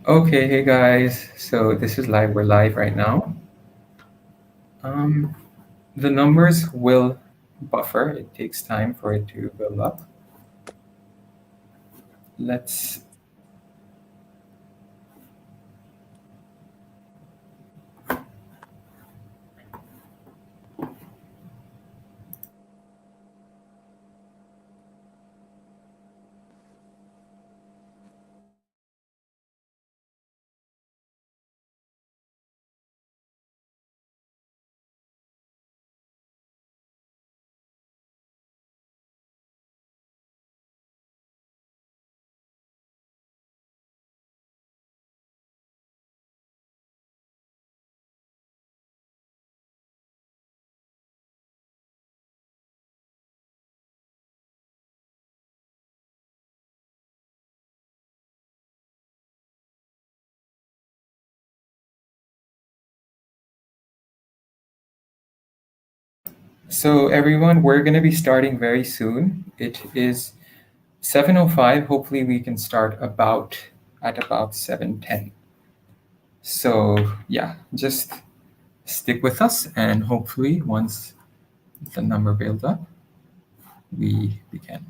Okay, hey guys. So this is live. We're live right now. Um, the numbers will buffer. It takes time for it to build up. Let's. So everyone, we're gonna be starting very soon. It is 7:05. Hopefully, we can start about 7:10. So yeah, just stick with us, and hopefully, once the number builds up, we begin.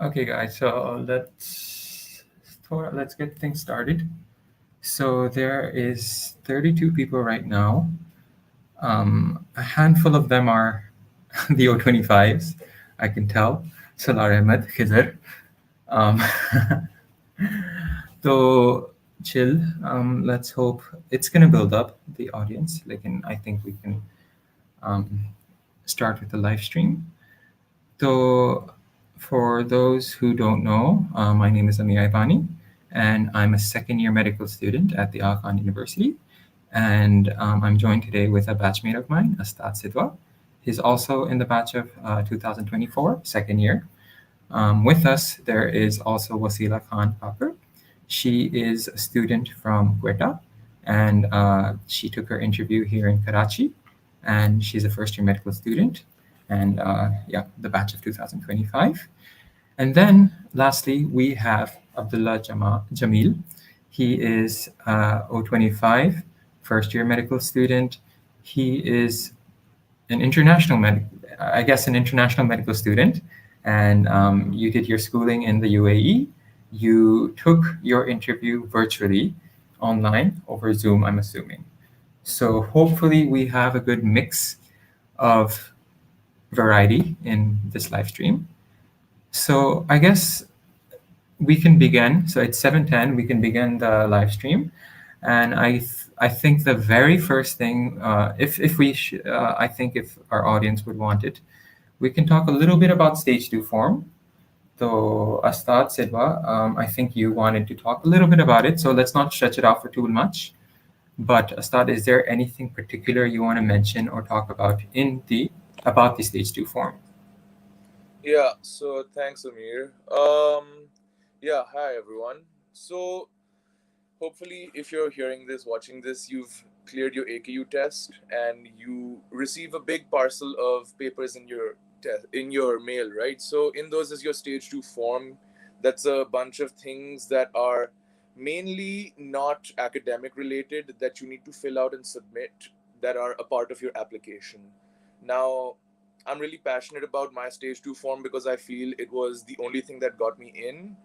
Okay, guys. So let's get things started. So there is 32 people right now. A handful of them are the O25s, I can tell. Salar Ahmed, Khizr. Um, so chill. Let's hope it's gonna build up the audience. And I think we can um, start with the live stream. So, for those who don't know, my name is Amir, and I'm a second year medical student at the Khan University. And I'm joined today with a batchmate of mine, Astad Sidwa. He's also in the batch of 2024, second year. With us, there is also Wasila Khan Pakar. She is a student from Quetta, and she took her interview here in Karachi, and she's a first year medical student, and yeah, the batch of 2025. And then lastly, we have Abdullah Jamil. He is 025, first year medical student. He is an international I guess an international medical student, and you did your schooling in the UAE. You took your interview virtually, online over Zoom, I'm assuming. So hopefully we have a good mix of variety in this live stream. So I guess we can begin. So it's 7:10. We can begin the live stream, and I think the very first thing, if we I think if our audience would want it, we can talk a little bit about stage two form. So Astad Sidwa, I think you wanted to talk a little bit about it. So let's not stretch it out for too much. But Astad, is there anything particular you want to mention or talk about about the stage two form? Yeah, so thanks, Amir. Yeah, hi everyone. So hopefully, if you're hearing this, watching this, you've cleared your AKU test and you receive a big parcel of papers in your in your mail, right? So in those is your stage two form. That's a bunch of things that are mainly not academic related that you need to fill out and submit that are a part of your application. Now, I'm really passionate about my stage two form because I feel it was the only thing that got me in.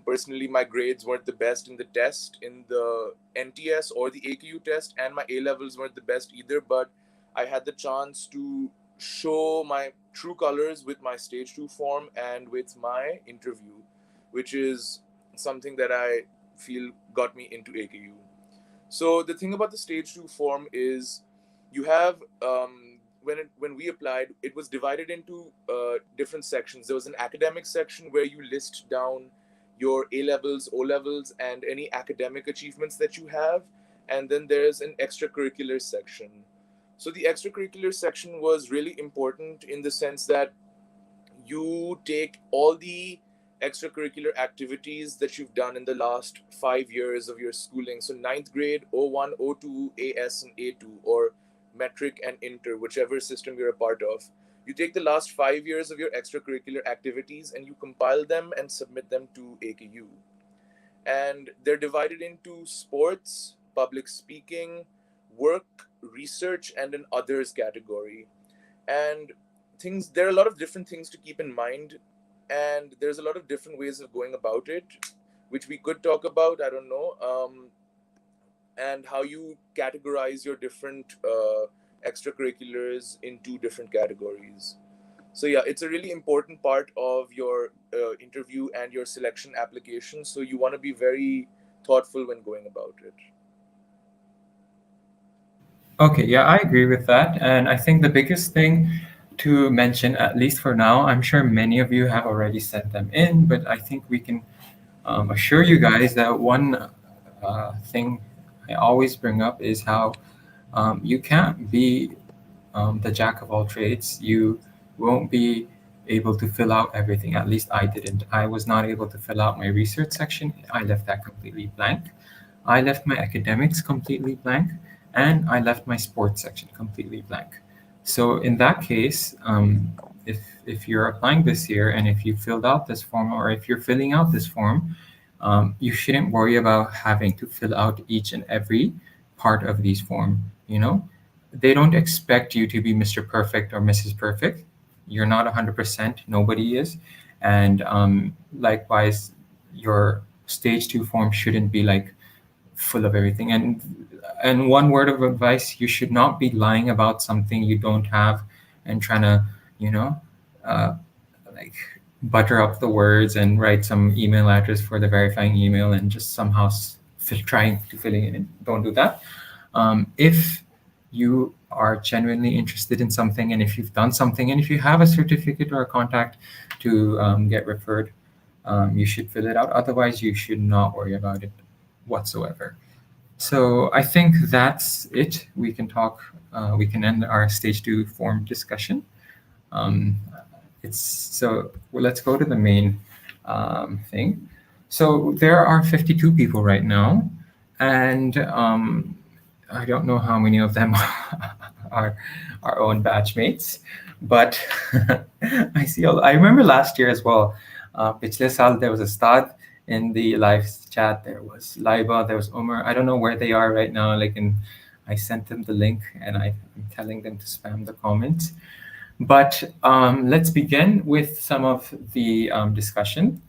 Personally, my grades weren't the best in the test, in the NTS or the AKU test, and my A levels weren't the best either. But I had the chance to show my true colors with my stage two form and with my interview, which is something that I feel got me into AKU. So the thing about the stage two form is you have when we applied, it was divided into different sections. There was an academic section where you list down your A levels, O levels, and any academic achievements that you have, and then there's an extracurricular section. So the extracurricular section was really important in the sense that you take all the extracurricular activities that you've done in the last 5 years of your schooling. So ninth grade, O1, O2, AS, and A2, or metric and inter, whichever system you're a part of. You take the last 5 years of your extracurricular activities and you compile them and submit them to AKU. And they're divided into sports, public speaking, work, research, and an others category. And things, there are a lot of different things to keep in mind, and there's a lot of different ways of going about it, which we could talk about. I don't know. And how you categorize your different extracurriculars into different categories. So yeah, it's a really important part of your interview and your selection application. So you want to be very thoughtful when going about it. Okay, yeah, I agree with that. And I think the biggest thing to mention, at least for now, I'm sure many of you have already sent them in, but I think we can assure you guys that one thing I always bring up is how you can't be the jack of all trades. You won't be able to fill out everything. At least I didn't. I was not able to fill out my research section. I left that completely blank. I left my academics completely blank, and I left my sports section completely blank. So in that case, if you're applying this year and if you filled out this form or if you're filling out this form, you shouldn't worry about having to fill out each and every part of these form. You know, they don't expect you to be Mr. Perfect or Mrs. Perfect. You're not 100%. Nobody is, and likewise, your stage two form shouldn't be like full of everything. And one word of advice: you should not be lying about something you don't have, and trying to, you know, uh, like butter up the words and write some email address for the verifying email and just somehow trying to fill it in. Don't do that. If you are genuinely interested in something, and if you've done something, and if you have a certificate or a contact to get referred, you should fill it out. Otherwise, you should not worry about it whatsoever. So I think that's it. We can talk. We can end our stage two form discussion. Um, it's so well, let's go to the main thing. So there are 52 people right now, and I don't know how many of them are our own batchmates, but I see. I remember last year as well. Pichle saal there was Astad in the live chat. There was Laiba. There was Umar. I don't know where they are right now. Like, I sent them the link, and I'm telling them to spam the comments. But let's begin with some of the discussion.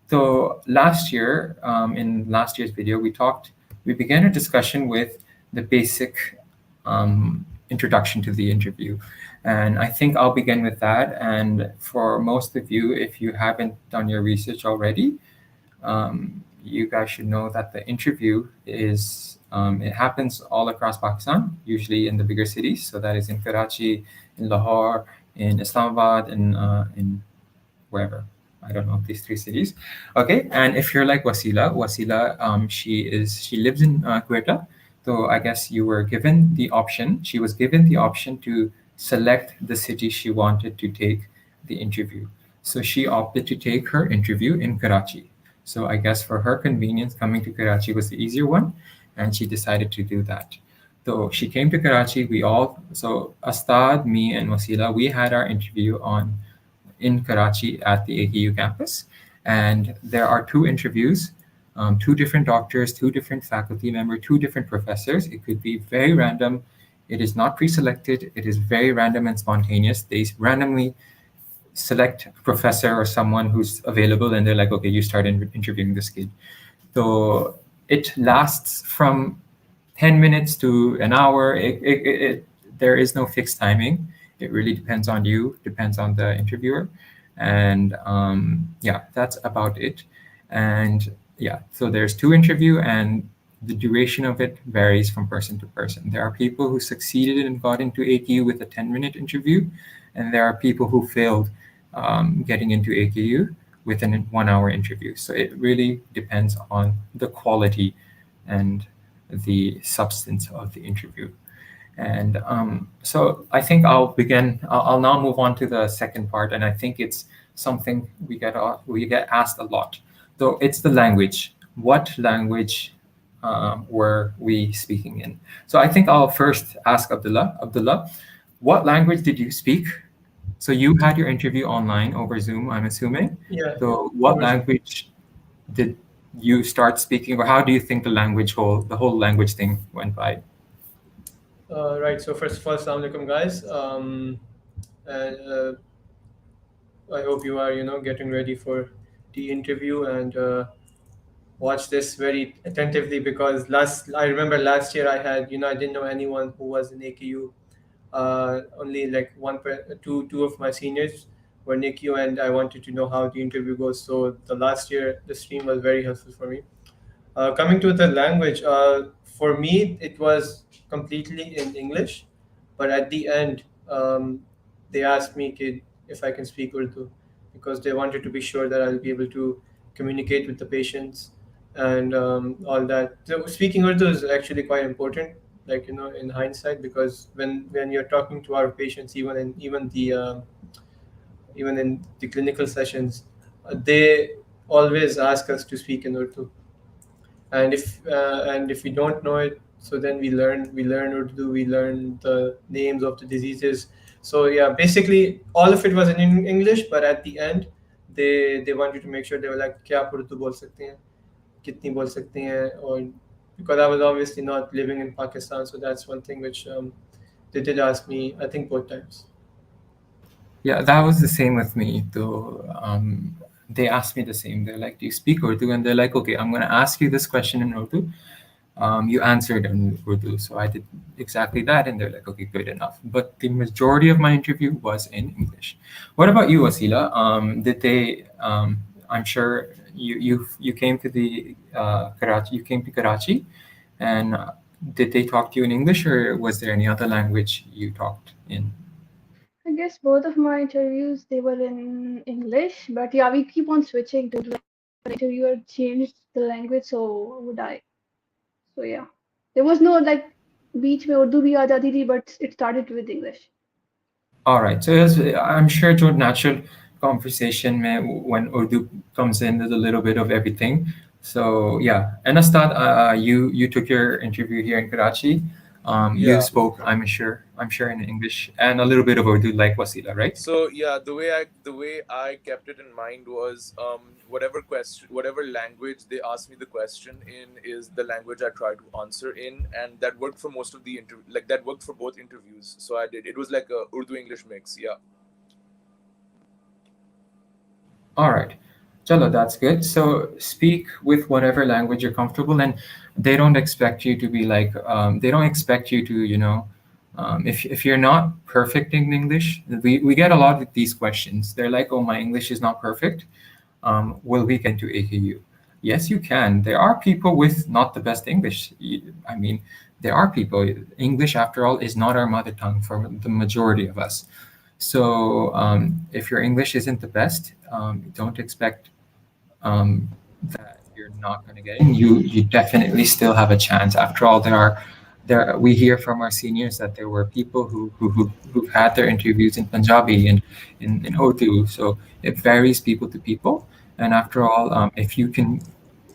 So last year, in last year's video, we began a discussion with the basic introduction to the interview. And I think I'll begin with that. And for most of you, if you haven't done your research already, you guys should know that the interview it happens all across Pakistan, usually in the bigger cities. So that is in Karachi, in Lahore, in Islamabad, in wherever. I don't know these three cities. Okay, and if you're like Wasila, she lives in Quetta. So I guess you were given the option. She was given the option to select the city she wanted to take the interview. So she opted to take her interview in Karachi. So I guess for her convenience, coming to Karachi was the easier one, and she decided to do that. So she came to Karachi. So Astad, me, and Wasila, we had our interview in Karachi at the AKU campus. And there are two interviews, two different doctors, two different faculty members, two different professors. It could be very random. It is not pre-selected. It is very random and spontaneous. They randomly select a professor or someone who's available, and they're like, okay, you start interviewing this kid. So it lasts from 10 minutes to an hour. There is no fixed timing. It really depends on you, depends on the interviewer. And yeah, that's about it. And yeah, so there's two interview, and the duration of it varies from person to person. There are people who succeeded and got into AKU with a 10-minute interview, and there are people who failed getting into AKU with an 1 hour interview. So it really depends on the quality and the substance of the interview. And so I think I'll begin. I'll now move on to the second part, and I think it's something we get asked a lot. So it's the language. What language were we speaking in? So I think I'll first ask Abdullah. Abdullah, what language did you speak? So you had your interview online over Zoom, I'm assuming. Yeah, So what over Zoom. language did you start speaking, or how do you think the whole language thing went by? Right. So first of all, assalamu alaikum, guys. And I hope you are, getting ready for the interview and watch this very attentively because I remember last year I had, I didn't know anyone who was in AKU. Only like two of my seniors were in AKU, and I wanted to know how the interview goes. So the last year, the stream was very helpful for me. Coming to the language, for me, it was completely in English, but at the end, they asked me if I can speak Urdu because they wanted to be sure that I'll be able to communicate with the patients and all that. So speaking Urdu is actually quite important, like in hindsight, because when you're talking to our patients, even in the clinical sessions, they always ask us to speak in Urdu, and if we don't know it, so then we learn Urdu, we learn the names of the diseases. So yeah, basically all of it was in English, but at the end they wanted to make sure. They were like, क्या आप उर्दू बोल सकते हैं, कितनी बोल सकते हैं, or because I was obviously not living in Pakistan, so that's one thing which they did ask me, I think, both times. Yeah, that was the same with me. Though they asked me the same. They're like, "Do you speak Urdu?" And they're like, "Okay, I'm going to ask you this question in Urdu. You answered in Urdu." So I did exactly that, and they're like, "Okay, good enough." But the majority of my interview was in English. What about you, Wasila? Did they? I'm sure you came to the Karachi. You came to Karachi, and did they talk to you in English, or was there any other language you talked in? I guess both of my interviews they were in English, but yeah, we keep on switching to like the interviewer changed the language, so would I. So yeah, there was no like बीच में उर्दू भी आ जाती थी, but it started with English. All right. So I'm sure to natural conversation, mein, when Urdu comes in, there's a little bit of everything. So yeah, and Astad, you took your interview here in Karachi. You Yeah. spoke, I'm sure in English and a little bit of Urdu, like Wasila, right? So yeah, the way I kept it in mind was whatever language they asked me the question in is the language I try to answer in, and that worked for most of the that worked for both interviews. So I did. It was like a Urdu English mix. Yeah. All right. Chalo, that's good. So speak with whatever language you're comfortable in. They don't expect you to be like, they don't expect you to, if you're not perfect in English, we get a lot of these questions. They're like, oh, my English is not perfect. Will we get into AKU? Yes, you can. There are people with not the best English. I mean, there are people. English, after all, is not our mother tongue for the majority of us. So if your English isn't the best, don't expect that you're not going to get in. You definitely still have a chance. After all, there we hear from our seniors that there were people who've had their interviews in Punjabi and in Urdu. So it varies people to people. And after all, if you can,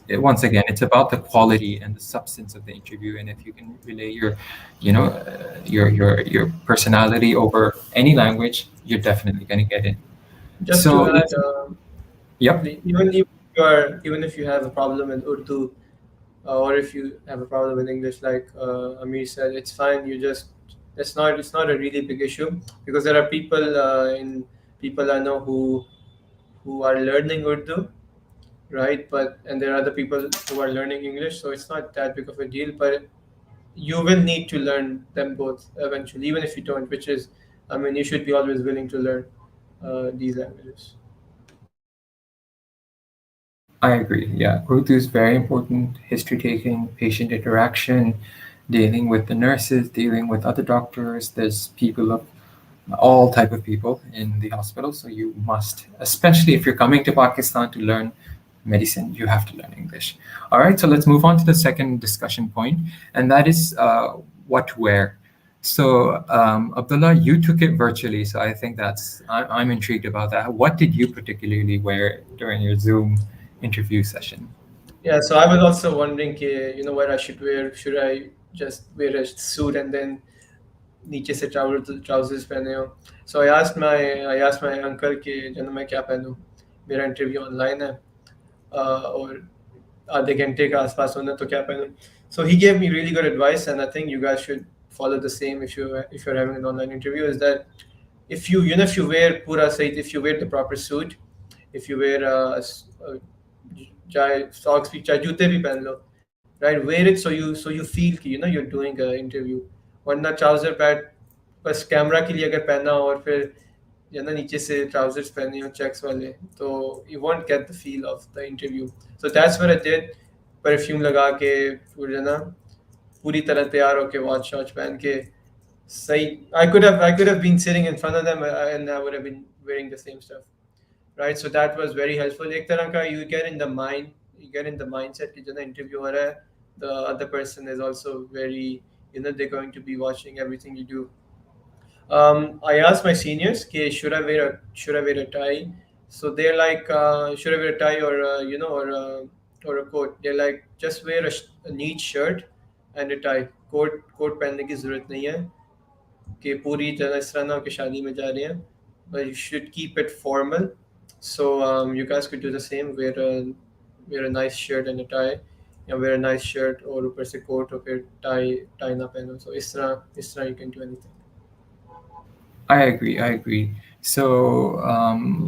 once again, it's about the quality and the substance of the interview. And if you can relay your personality over any language, you're definitely going to get in. Just So to add, let's, yep. even if you have a problem in Urdu, or if you have a problem in English, like Amir said, it's fine. You just it's not a really big issue, because there are people I know who are learning Urdu, right? But and there are other people who are learning English, so it's not that big of a deal. But you will need to learn them both eventually, even if you don't. Which is, I mean, you should be always willing to learn these languages. I agree. Yeah, Urdu is very important. History taking, patient interaction, dealing with the nurses, dealing with other doctors. There's people of all type of people in the hospital. So you must, especially if you're coming to Pakistan to learn medicine, you have to learn English. All right. So let's move on to the second discussion point, and that is what to wear. So Abdullah, you took it virtually, so I think I'm intrigued about that. What did you particularly wear during your Zoom interview session? Yeah, so I was also wondering, what I should wear. Should I just wear a suit and then नीचे से trousers पहने हो? So I asked my uncle कि जब मैं क्या पहनूं, मेरा interview online है, और आधे घंटे के आसपास होना, तो क्या पहनूं? So he gave me really good advice, and I think you guys should follow the same if you're having an online interview. Is that if you wear pura sahi, if you wear the proper suit, if you wear चाहे socks भी चाहे जूते भी पहन लो, right? Wear it so you feel कि you're doing an interview. वरना trouser pant बस camera के लिए अगर पहना हो और फिर नीचे से trousers पहने हो checks वाले, तो you won't get the feel of the interview. So that's what I did. Perfume लगा के फिर पूरी तरह तैयार होके वॉच शॉच पहन के सही. I could have been sitting in front of them, and I would have been wearing the same stuff, right? So that was very helpful. एक तरह का you get in the mindset कि जो ना interview हो रहा है, the other person is also very, they're going to be watching everything you do. I asked my seniors, कि should I wear a tie? So they're like, should I wear a tie or or a coat? They're like, just wear a neat shirt and a tie. Coat पहनने की जरूरत नहीं है कि पूरी तरह इस तरह ना हो कि शादी में जा रहे हैं, but you should keep it formal. So you guys could do the same. Wear a nice shirt and a tie. Wear a nice shirt और ऊपर से कोट और फिर tie ना पहनो. So इस तरह you can do anything. I agree. I agree. So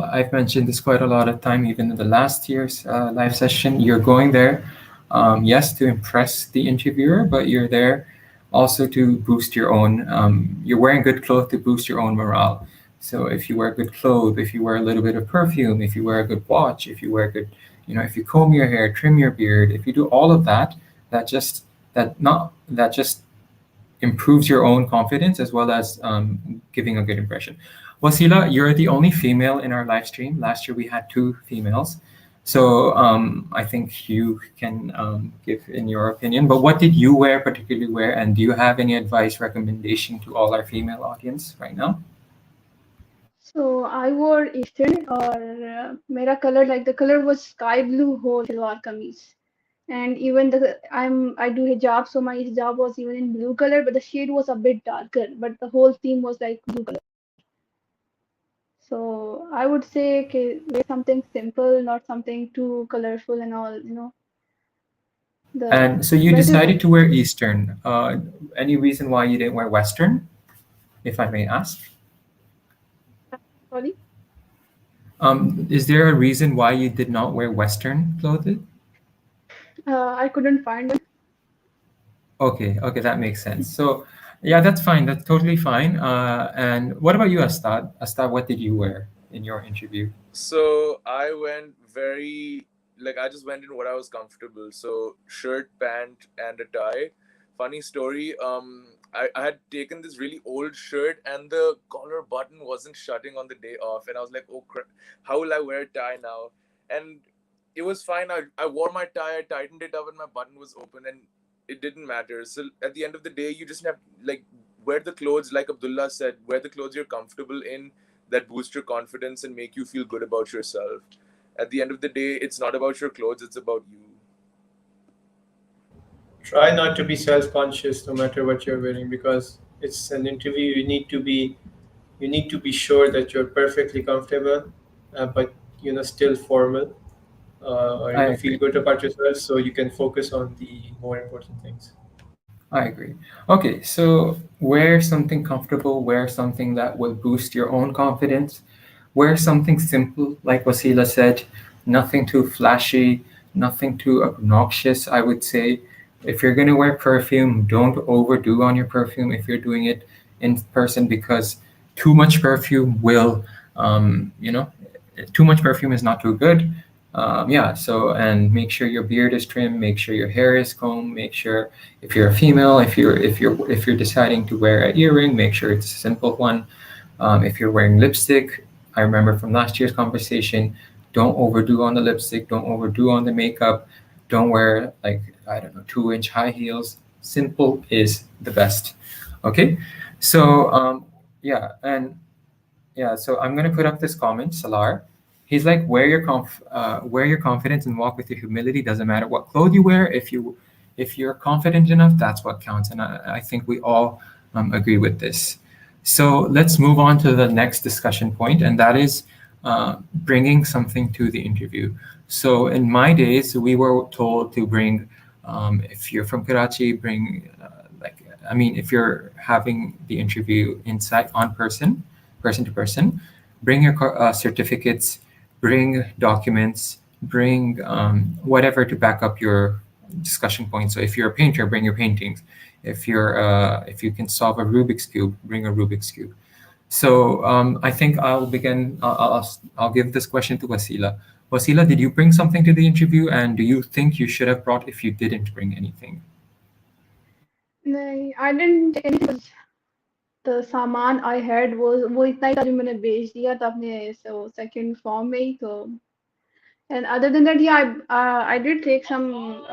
I've mentioned this quite a lot of time, even in the last year's live session. You're going there, yes, to impress the interviewer, but you're there also to boost your own. You're wearing good clothes to boost your own morale. So if you wear good clothes, if you wear a little bit of perfume, if you wear a good watch, if you wear good, if you comb your hair, trim your beard, if you do all of that, that just improves your own confidence as well as giving a good impression. Wasila, you're the only female in our live stream. Last year we had two females. So I think you can give in your opinion. But what did you particularly wear? And do you have any advice, recommendation to all our female audience right now? So I wore Eastern, or मेरा color, like the color was sky blue whole salwar kameez. And even I do hijab, so my hijab was even in blue color, but the shade was a bit darker. But the whole theme was like blue color. So I would say okay, wear something simple, not something too colorful and all. The And so you better. decided to wear Eastern. Any reason why you didn't wear Western, if I may ask? Sorry, Is there a reason why you did not wear Western clothes? I couldn't find it. Okay, okay, that makes sense. So, yeah, that's fine. That's totally fine. And what about you, Astad? Astad, what did you wear in your interview? So I went I just went in what I was comfortable. So shirt, pant, and a tie. Funny story. I had taken this really old shirt and the collar button wasn't shutting on the day off, and I was like, oh crap, how will I wear a tie now? And it was fine. I wore my tie, I tightened it up, and my button was open, and it didn't matter. So at the end of the day, you just have like wear the clothes, like Abdullah said, wear the clothes you're comfortable in, that boost your confidence and make you feel good about yourself. At the end of the day, it's not about your clothes, it's about you. Try not to be self-conscious no matter what you're wearing, because it's an interview. You need to be sure that you're perfectly comfortable, but still formal, or I feel agree. good about yourself, so you can focus on the more important things. I agree. Okay, so wear something comfortable, wear something that will boost your own confidence, wear something simple, like Wasila said, nothing too flashy, nothing too obnoxious, I would say. If you're going to wear perfume, don't overdo on your perfume if you're doing it in person, because too much perfume will, um, you know, too much perfume is not too good. Yeah, so, and make sure your beard is trimmed, make sure your hair is combed, make sure if you're a female, if you're deciding to wear an earring, make sure it's a simple one. If you're wearing lipstick, I remember from last year's conversation, don't overdo on the lipstick, don't overdo on the makeup, don't wear like, I don't know, 2-inch high heels. Simple is the best. Okay, so yeah, and yeah, so I'm gonna put up this comment, Salar. He's like, wear your confidence and walk with your humility. Doesn't matter what clothes you wear. If you're confident enough, that's what counts. And I think we all agree with this. So let's move on to the next discussion point, and that is bringing something to the interview. So in my days, we were told to bring, if you're from Karachi, bring I mean, if you're having the interview inside on person to person, bring your certificates, bring documents, bring whatever to back up your discussion points. So if you're a painter, bring your paintings. If you can solve a Rubik's cube, bring a Rubik's cube. So I think I'll begin. I'll give this question to Wasila. Wasila, did you bring something to the interview, and do you think you should have brought if you didn't bring anything? नहीं, I didn't take anything. The सामान I had was वो इतना ही था जो मैंने बेच दिया था अपने second form में ही तो. And other than that, yeah, I did take some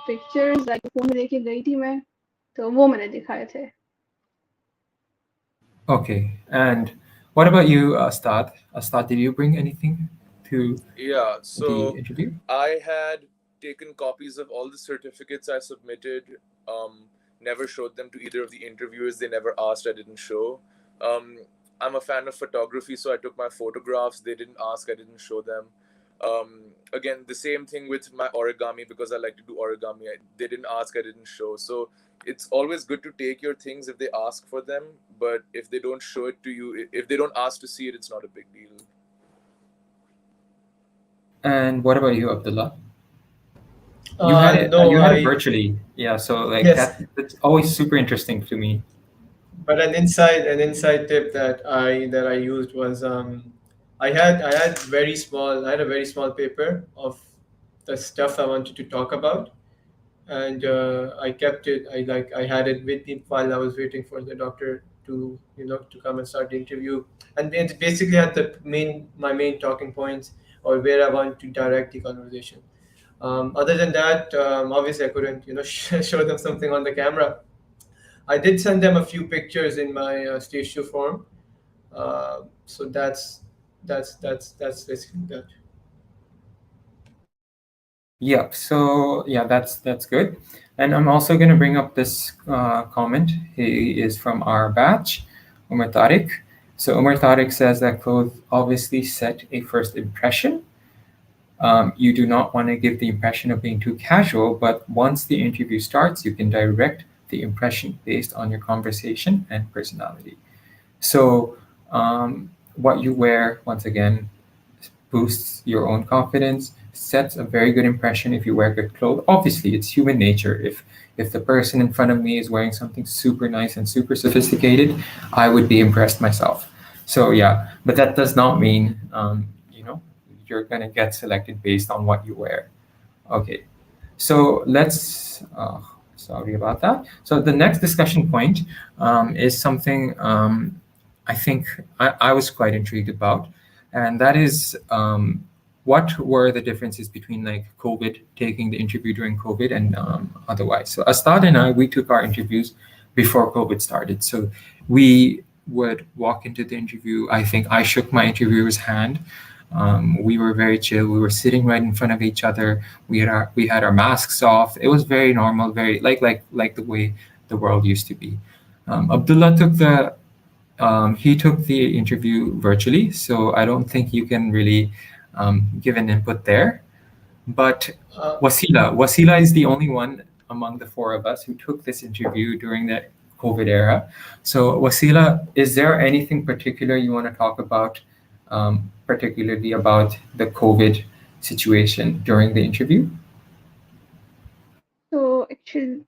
pictures like phone में लेके गई थी मैं तो वो मैंने दिखाए थे. Okay. And what about you, Astad? Astad, did you bring anything to Yeah, the so interview? I had taken copies of all the certificates I submitted, never showed them to either of the interviewers. They never asked, I didn't show. Um, I'm a fan of photography, so I took my photographs. They didn't ask, I didn't show them. Again, the same thing with my origami, because I like to do origami. They didn't ask, I didn't show. So it's always good to take your things if they ask for them, but if they don't show it to you, if they don't ask to see it, it's not a big deal. And what about you, Abdullah? You had it. No, You had it I virtually. Yeah. So like yes, that's always super interesting to me. but an inside tip that I used was, I had a very small paper of the stuff I wanted to talk about, and I kept it. I had it with me while I was waiting for the doctor to come and start the interview, and it basically had my main talking points, or where I want to direct the conversation. Other than that, obviously I couldn't show them something on the camera. I did send them a few pictures in my stage two form. So that's basically that. Yep. So yeah, that's good. And I'm also going to bring up this comment. He is from our batch, Umar Tariq. So Umar Tariq says that clothes obviously set a first impression. You do not want to give the impression of being too casual, but once the interview starts, you can direct the impression based on your conversation and personality. So, what you wear, once again, boosts your own confidence, sets a very good impression if you wear good clothes. Obviously, it's human nature. If the person in front of me is wearing something super nice and super sophisticated, I would be impressed myself. So yeah, but that does not mean you're gonna get selected based on what you wear. Okay, so let's. Sorry about that. So the next discussion point is something I think I was quite intrigued about, and that is what were the differences between like COVID, taking the interview during COVID, and otherwise. So Astad and I, we took our interviews before COVID started. So we would walk into the interview. I think I shook my interviewer's hand. We were very chill. We were sitting right in front of each other. We had our masks off. It was very normal, very like the way the world used to be. Abdullah took the interview virtually, so I don't think you can really give an input there. But Uh, Wasila is the only one among the four of us who took this interview during the COVID era. So, Wasila, is there anything particular you want to talk about, particularly about the COVID situation during the interview? So actually,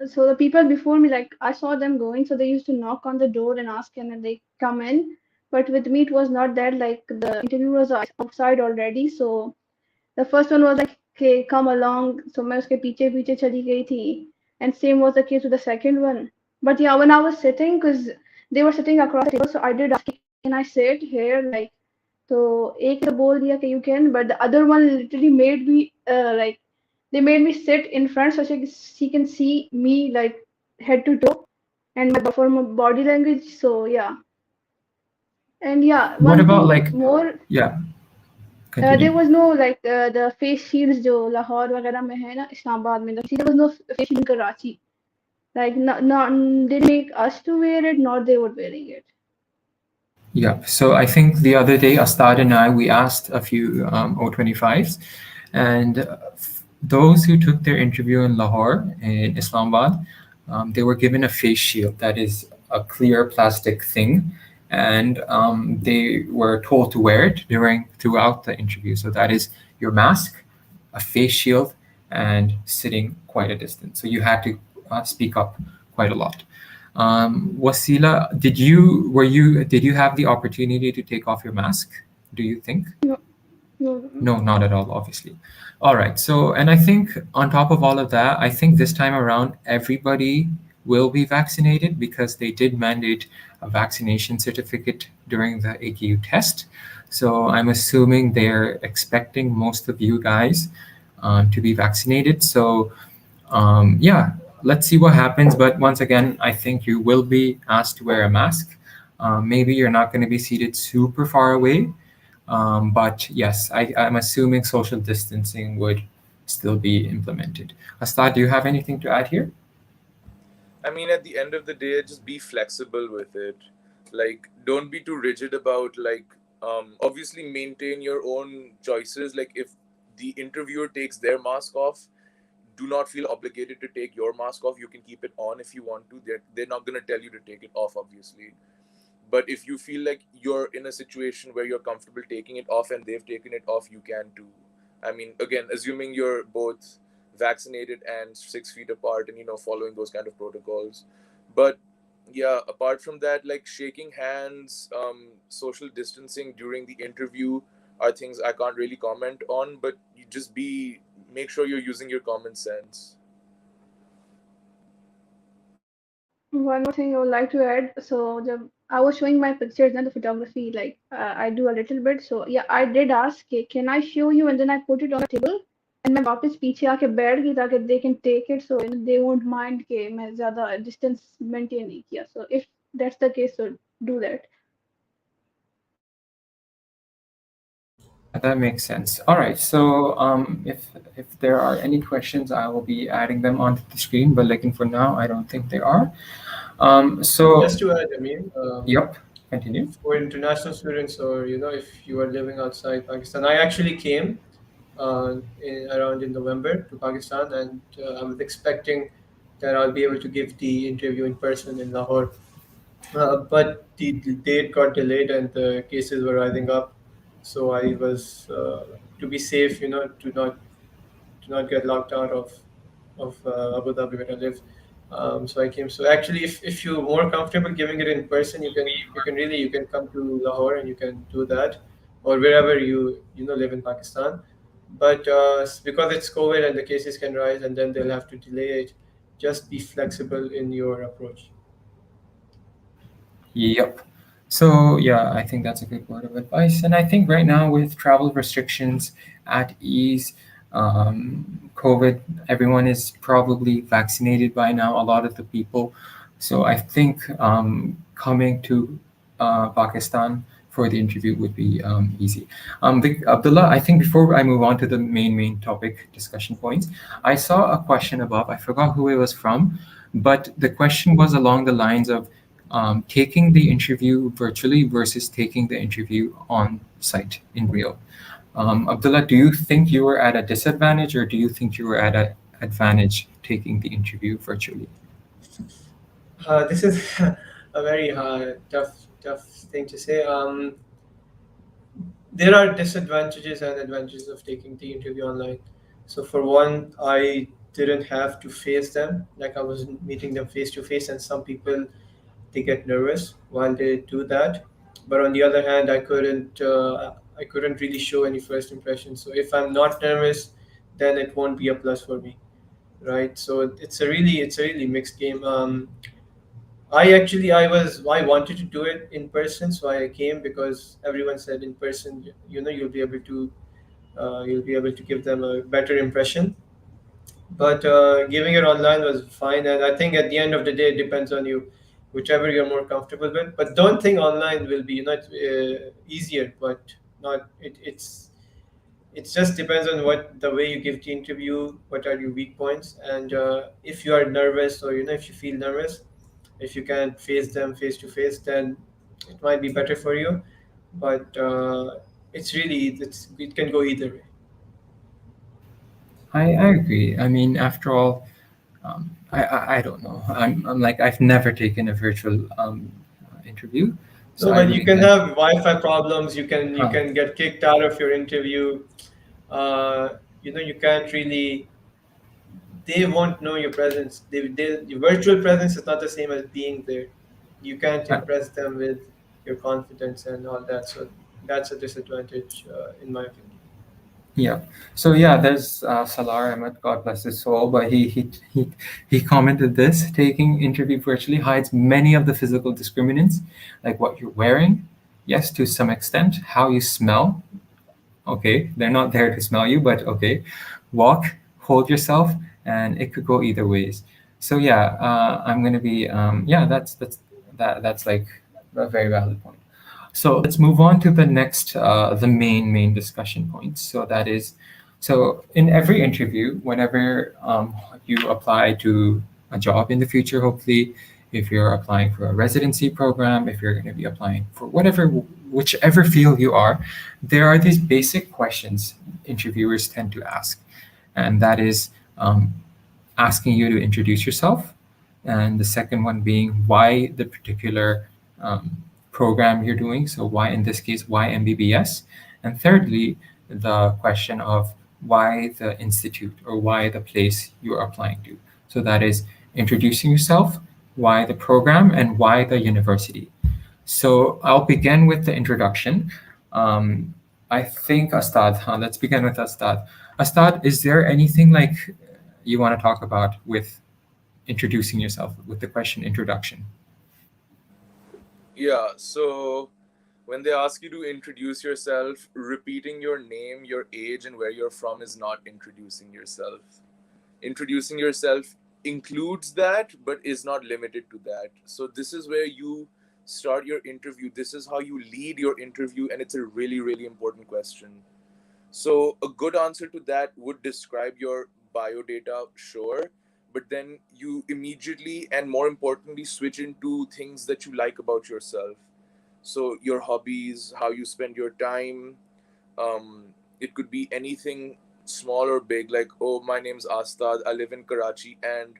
so the people before me, like I saw them going, so they used to knock on the door and ask, can they come in? But with me, it was not that. Like the interview was outside already, so the first one was like, okay, come along. So मैं उसके पीछे पीछे चली गई थी, and same was the case with the second one. But yeah, when I was sitting, because they were sitting across the table, so I did ask, can I sit here? Like, so एक तो बोल दिया कि you can, but the other one literally made me like they made me sit in front so she can see me like head to toe and for my body language. So yeah, and yeah, What one about thing like, more. yeah, continue. There was no like the face shields जो लाहौर वगैरह में है ना इस्लामाबाद में there was no face shield in Karachi. Like not they didn't make us to wear it, nor they were wearing it. Yeah, so I think the other day, Astad and I, we asked a few O25s, and those who took their interview in Lahore, in Islamabad, they were given a face shield that is a clear plastic thing, and they were told to wear it throughout the interview. So that is your mask, a face shield, and sitting quite a distance. So you had to speak up quite a lot. Wasila, did you have the opportunity to take off your mask? Do you think? No, no. No, not at all, obviously. All right. So, and I think on top of all of that, I think this time around, everybody will be vaccinated because they did mandate a vaccination certificate during the AQU test. So I'm assuming they're expecting most of you guys to be vaccinated. So yeah, let's see what happens. But once again, I think you will be asked to wear a mask. Maybe you're not going to be seated super far away. But yes, I'm assuming social distancing would still be implemented. Astad, do you have anything to add here? I mean, at the end of the day, just be flexible with it. Like, don't be too rigid about obviously maintain your own choices. Like, if the interviewer takes their mask off, do not feel obligated to take your mask off. You can keep it on if you want to. They're not gonna tell you to take it off, obviously. But if you feel like you're in a situation where you're comfortable taking it off and they've taken it off, you can too. I mean, again, assuming you're both vaccinated and 6 feet apart and following those kind of protocols. But yeah, apart from that, like shaking hands, social distancing during the interview are things I can't really comment on. But you just make sure you're using your common sense. One more thing I would like to add. So I was showing my pictures and the photography, like I do a little bit. So yeah, I did ask, can I show you? And then I put it on the table. And मैं वापस पीछे आके बैठ गई ताकि they can take it, so they won't mind कि मैं ज़्यादा distance maintain नहीं किया. So if that's the case, so do that. That makes sense. All right. So if there are any questions, I will be adding them onto the screen. But like for now, I don't think there are. So Just to add, I mean, yep. Continue. for international students, or if you are living outside Pakistan, I actually came around in November to Pakistan, and I was expecting that I'll be able to give the interview in person in Lahore. But the date got delayed and the cases were rising up. So I was, to be safe, to not get locked out of Abu Dhabi where I live. So I came. So actually, if you're more comfortable giving it in person, you can come to Lahore and you can do that, or wherever you live in Pakistan. But because it's COVID and the cases can rise, and then they'll have to delay it, just be flexible in your approach. Yep. So yeah, I think that's a good word of advice. And I think right now with travel restrictions at ease, COVID, everyone is probably vaccinated by now. A lot of the people. So I think coming to Pakistan for the interview would be easy. Abdullah, I think before I move on to the main topic discussion points, I saw a question above. I forgot who it was from, but the question was along the lines of taking the interview virtually versus taking the interview on site in real. Abdullah, do you think you were at a disadvantage or do you think you were at an advantage taking the interview virtually? This is a very tough thing to say. There are disadvantages and advantages of taking the interview online. So for one, I didn't have to face them, like I was meeting them face to face, and some people, they get nervous while they do that. But on the other hand, I couldn't really show any first impression. So if I'm not nervous, then it won't be a plus for me, right? So it's a really mixed game. I wanted to do it in person, so I came because everyone said in person, you'll be able to give them a better impression. But giving it online was fine, and I think at the end of the day, it depends on you, whichever you're more comfortable with. But don't think online will be easier, but not it just depends on what the way you give the interview, what are your weak points, and if you are nervous, or if you feel nervous, if you can face them face to face, then it might be better for you. But it can go either way. I agree. I mean, after all, I don't know. I'm like, I've never taken a virtual interview. So No, I but you really can can't. have Wi-Fi problems. You Uh, can get kicked out of your interview. You can't really. They won't know your presence. Your virtual presence is not the same as being there. You can't uh, impress them with your confidence and all that. So that's a disadvantage, in my opinion. Yeah. So yeah, there's Salar Ahmed, God bless his soul, but he commented this: taking interview virtually hides many of the physical discriminants, like what you're wearing. Yes, to some extent, how you smell. Okay, they're not there to smell you, but okay, walk, hold yourself, and it could go either ways. So yeah, I'm gonna be yeah, that's like a very valid point. So let's move on to the next, the main discussion points. So that is, so in every interview, whenever you apply to a job in the future, hopefully, if you're applying for a residency program, if you're going to be applying for whatever, whichever field you are, there are these basic questions interviewers tend to ask, and that is asking you to introduce yourself, and the second one being why the particular program you're doing. So why, in this case, why MBBS? And thirdly, the question of why the institute or why the place you're applying to. So that is introducing yourself, why the program, and why the university. So I'll begin with the introduction. I think Astad, let's begin with Astad. Astad, is there anything like you want to talk about with introducing yourself, with the question introduction? Yeah, so when they ask you to introduce yourself, repeating your name, your age, and where you're from is not introducing yourself. Introducing yourself includes that, but is not limited to that. So this is where you start your interview. This is how you lead your interview, and it's a really, really important question. So a good answer to that would describe your biodata, sure, but then you immediately and more importantly switch into things that you like about yourself. So your hobbies, how you spend your time. It could be anything small or big, like, oh, my name's Astad, I live in Karachi, and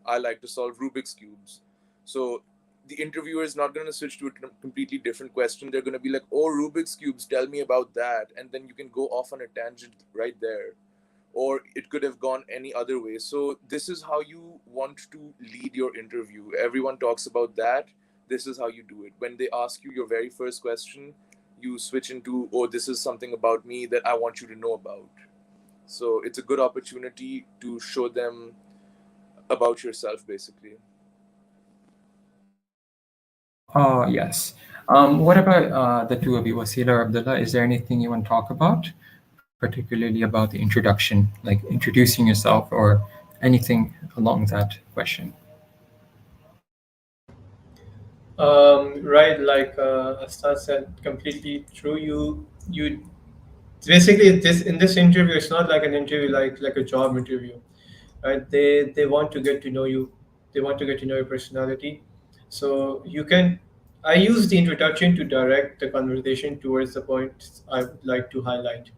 I like to solve Rubik's cubes. So the interviewer is not going to switch to a completely different question. They're going to be like, oh, Rubik's cubes, tell me about that, and then you can go off on a tangent right there. Or it could have gone any other way. So this is how you want to lead your interview. Everyone talks about that. This is how you do it. When they ask you your very first question, you switch into, oh, this is something about me that I want you to know about. So it's a good opportunity to show them about yourself, basically. Oh, yes. What about the two of you, Wasila or Abdullah? Is there anything you want to talk about, particularly about the introduction, like introducing yourself or anything along that question? Right, like Astad said, completely true. You basically this in this interview, it's not like an interview like a job interview, right? They want to get to know you. They want to get to know your personality. So you can. I use the introduction to direct the conversation towards the points I would like to highlight.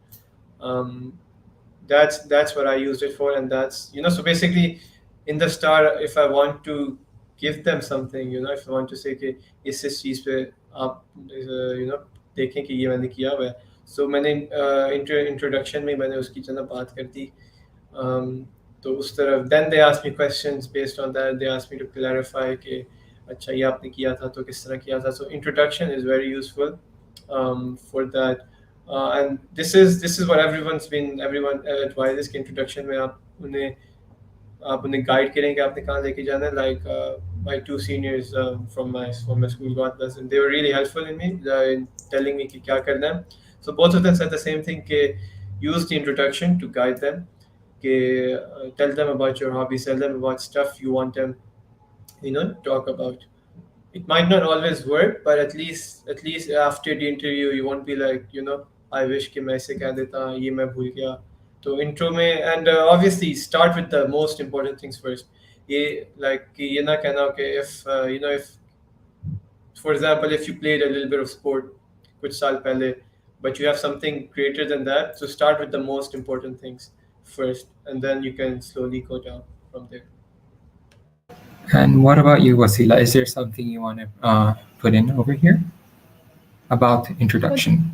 Um, that's what I used it for, and that's so basically, in the start, if I want to give them something, if I want to say कि इस चीज़ पे आप देखें कि ये मैंने किया हुआ है, so मैंने introduction में मैंने उसकी जो ना बात कर दी. um, तो उस तरफ then they ask me questions based on that. They ask me to clarify कि अच्छा ये आपने किया था तो किस तरह किया था. So introduction is very useful for that. And this is what everyone advises कि introduction में आप उन्हें guide करें कि आपने कहाँ लेके जाना है. Like my two seniors from my school, God bless them, they were really helpful in telling me कि क्या करना है. So both of them said the same thing कि use the introduction to guide them. Tell them about your hobbies, tell them about stuff you want them talk about. It might not always work, but at least after the interview you won't be like I wish कि मैं ऐसे कह देता ये मैं भूल गया. तो intro में and obviously start with the most important things first. ये like कि ये ना कहना कि if for example if you played a little bit of sport कुछ साल पहले, but you have something greater than that, so start with the most important things first, and then you can slowly go down from there. And what about you, Wasila? Is there something you want to put in over here about So, introduction?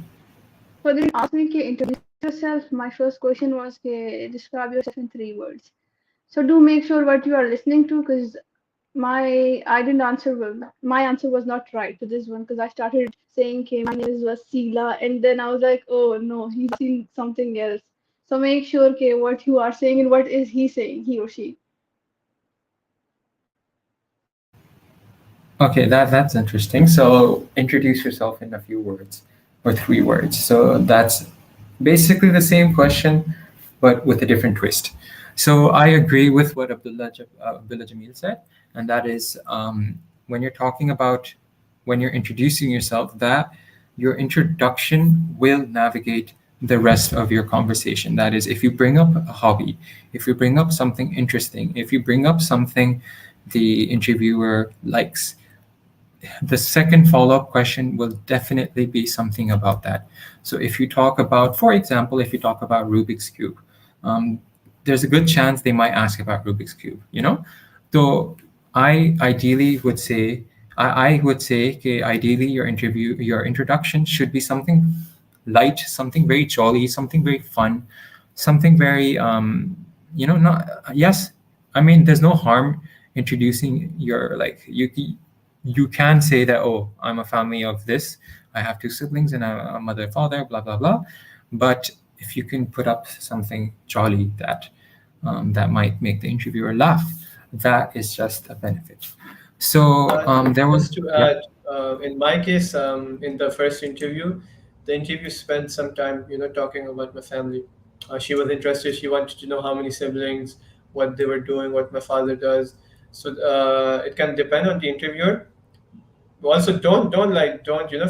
so they asked me to introduce yourself. My first question was describe yourself in 3 words. So do make sure what you are listening to, because I didn't answer well. My answer was not right to this one because I started saying, "Okay, my name is Wasila," and then I was like, "Oh no, he's seen something else." So make sure, okay, what you are saying and what is he saying, he or she. Okay, that's interesting. So introduce yourself in a few words or 3 words. So that's basically the same question, but with a different twist. So I agree with what Abdullah Jamil said, and that is when you're talking about when you're introducing yourself, that your introduction will navigate the rest of your conversation. That is, if you bring up a hobby, if you bring up something interesting, if you bring up something the interviewer likes, the second follow-up question will definitely be something about that. So if you talk about, for example, if you talk about Rubik's Cube, there's a good chance they might ask about Rubik's Cube, So I ideally would say, I would say, okay, ideally your introduction should be something light, something very jolly, something very fun, something very, not, yes, I mean, there's no harm introducing your, like, you can say that, oh, I'm a family of this, I have 2 siblings and a mother, father, blah blah blah. But if you can put up something jolly that might make the interviewer laugh, that is just a benefit. So there was, Just to yeah. add, in my case, in the first interview, the interview spent some time, talking about my family. She was interested. She wanted to know how many siblings, what they were doing, what my father does. So it can depend on the interviewer. Also, don't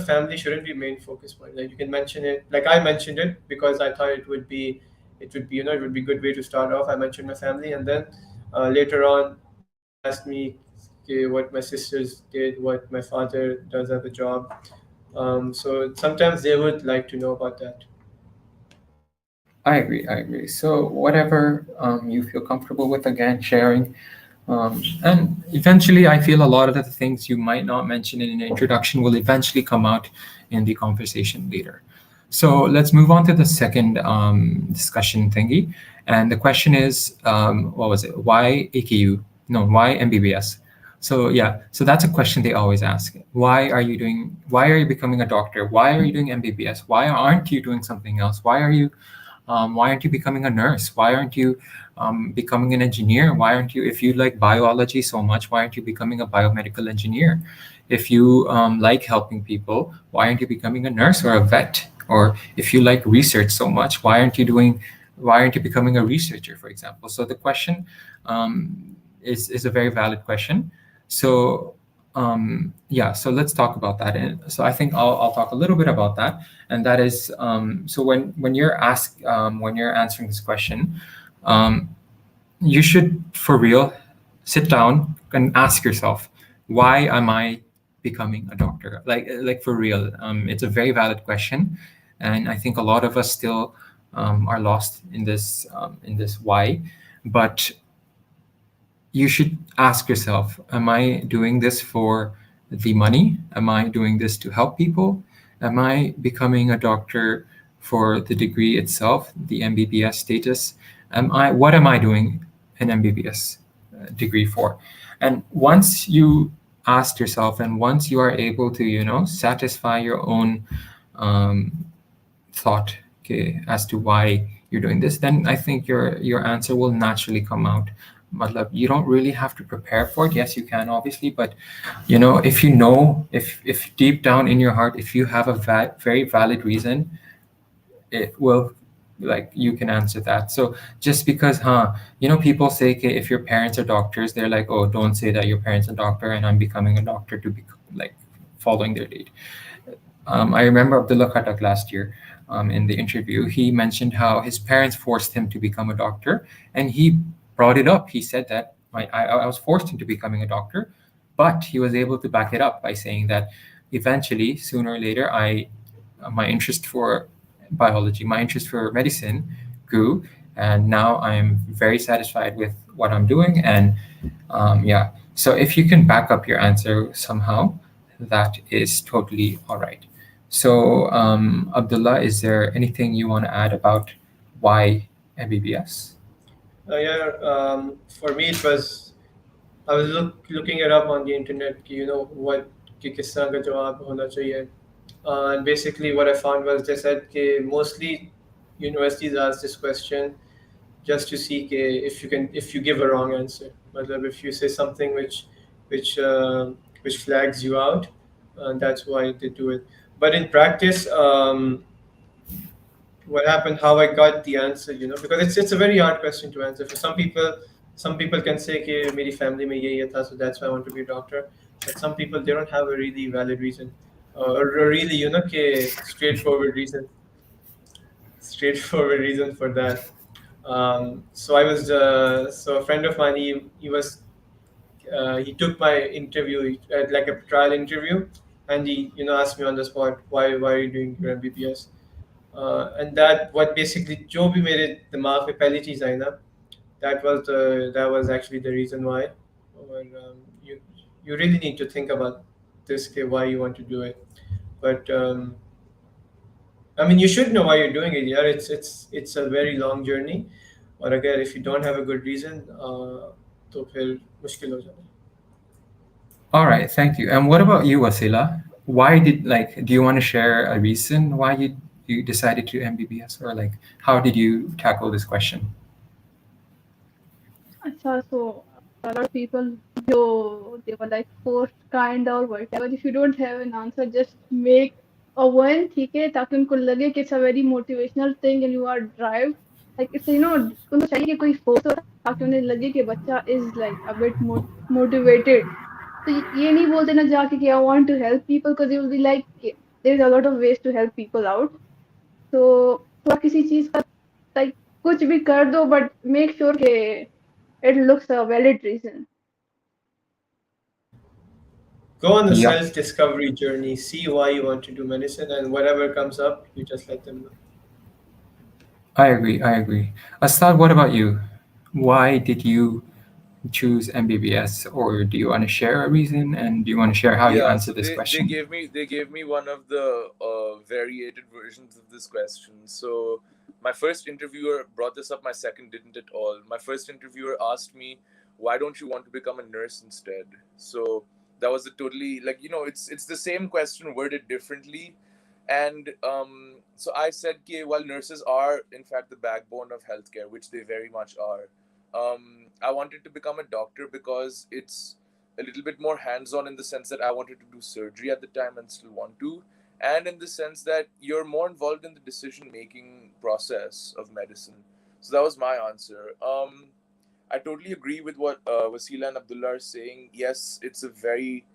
family shouldn't be main focus point. Like, you can mention it, like I mentioned it, because I thought it would be good way to start off. I mentioned my family, and then later on they asked me, okay, what my sisters did, what my father does at the job. So sometimes they would like to know about that. I agree. I agree. So whatever you feel comfortable with, again, sharing. And eventually, I feel a lot of the things you might not mention in an introduction will eventually come out in the conversation later. So let's move on to the second discussion thingy. And the question is, what was it? Why AKU? No, why MBBS? So yeah, so that's a question they always ask. Why are you becoming a doctor? Why are you doing MBBS? Why aren't you doing something else? Why aren't you becoming a nurse? Why aren't you becoming an engineer? Why aren't you, if you like biology so much, why aren't you becoming a biomedical engineer? If you like helping people, why aren't you becoming a nurse or a vet? Or if you like research so much, why aren't you becoming a researcher, for example? So the question is a very valid question. So yeah, so let's talk about that. And so I think I'll talk a little bit about that. And that is, so when you're answering this question, um, you should for real sit down and ask yourself, why am I becoming a doctor? Like for real. It's a very valid question, and I think a lot of us still are lost in this why. But you should ask yourself, am I doing this for the money? Am I doing this to help people? Am I becoming a doctor for the degree itself, the MBBS status? What am I doing an MBBS degree for? And once you ask yourself, and once you are able to, satisfy your own um, thought, okay, as to why you're doing this, then I think your answer will naturally come out. Matlab, you don't really have to prepare for it. Yes, you can, obviously, but if deep down in your heart, if you have a very valid reason, it will, like, you can answer that. So just because, people say, okay, if your parents are doctors, they're like, oh, don't say that your parents are doctor and I'm becoming a doctor to be like following their lead. I remember Abdullah Khatak last year, in the interview, he mentioned how his parents forced him to become a doctor, and he brought it up. He said that I was forced into becoming a doctor, but he was able to back it up by saying that eventually, sooner or later, my interest for biology, my interest for medicine grew, and now I'm very satisfied with what I'm doing. And yeah, so if you can back up your answer somehow, that is totally all right. So, Abdullah, is there anything you want to add about why MBBS? Yeah, for me it was, I was looking it up on the internet, what कि किस तरह का जवाब होना चाहिए. And basically what I found was they said कि mostly universities ask this question just to see कि if you give a wrong answer. मतलब if you say something which uh, which flags you out, that's why they do it. But in practice, what happened, how I got the answer, because it's a very hard question to answer. For some people can say कि मेरी family में ये था, so that's why I want to be a doctor. But some people, they don't have a really valid reason, or a really कि straightforward reason for that. So I was so a friend of mine, he took my interview, like a trial interview, and he asked me on the spot, why are you doing your MBBS? And that what basically जो भी मेरे दिमाग में पहली चीज आई ना, that was actually the reason why. Or, you really need to think about this, okay, why you want to do it. But I mean, you should know why you're doing it. Yeah, it's a very long journey. Or again, if you don't have a good reason, तो फिर मुश्किल हो जाता है. All right, thank you. And what about you, Wasila? Do you want to share a reason why you decided to MBBS, or like how did you tackle this question? So a lot of people, they were like forced kind or whatever. If you don't have an answer, just make a one, ठीक है, ताकि उनको लगे कि it's a very motivational thing and you are drive. Like it's उनको चाहिए कि कोई force हो ताकि उन्हें लगे कि बच्चा is like a bit motivated. तो ये नहीं बोलते ना जाके कि I want to help people, because you will be like there is a lot of ways to help people out. So तो किसी चीज का like कुछ भी कर दो, but make sure कि it looks a valid reason. Go on the Yeah, self-discovery journey. See why you want to do medicine, and whatever comes up, you just let them know. I agree. I agree. Astad, what about you? Why did you choose MBBS, or do you want to share a reason, and do you want to share how you Yeah, answer so this they question? gave me one of the variated versions of this question. So my first interviewer brought this up, my second didn't at all. My first interviewer asked me, "Why don't you want to become a nurse instead?" So that was a totally, like, it's the same question worded differently. And so I said, "Okay, well, nurses are in fact the backbone of healthcare, which they very much are." I wanted to become a doctor because it's a little bit more hands-on, in the sense that I wanted to do surgery at the time and still want to, and in the sense that you're more involved in the decision-making process of medicine. So that was my answer. I totally agree with what Wasila and Abdullah are saying. Yes, it's a very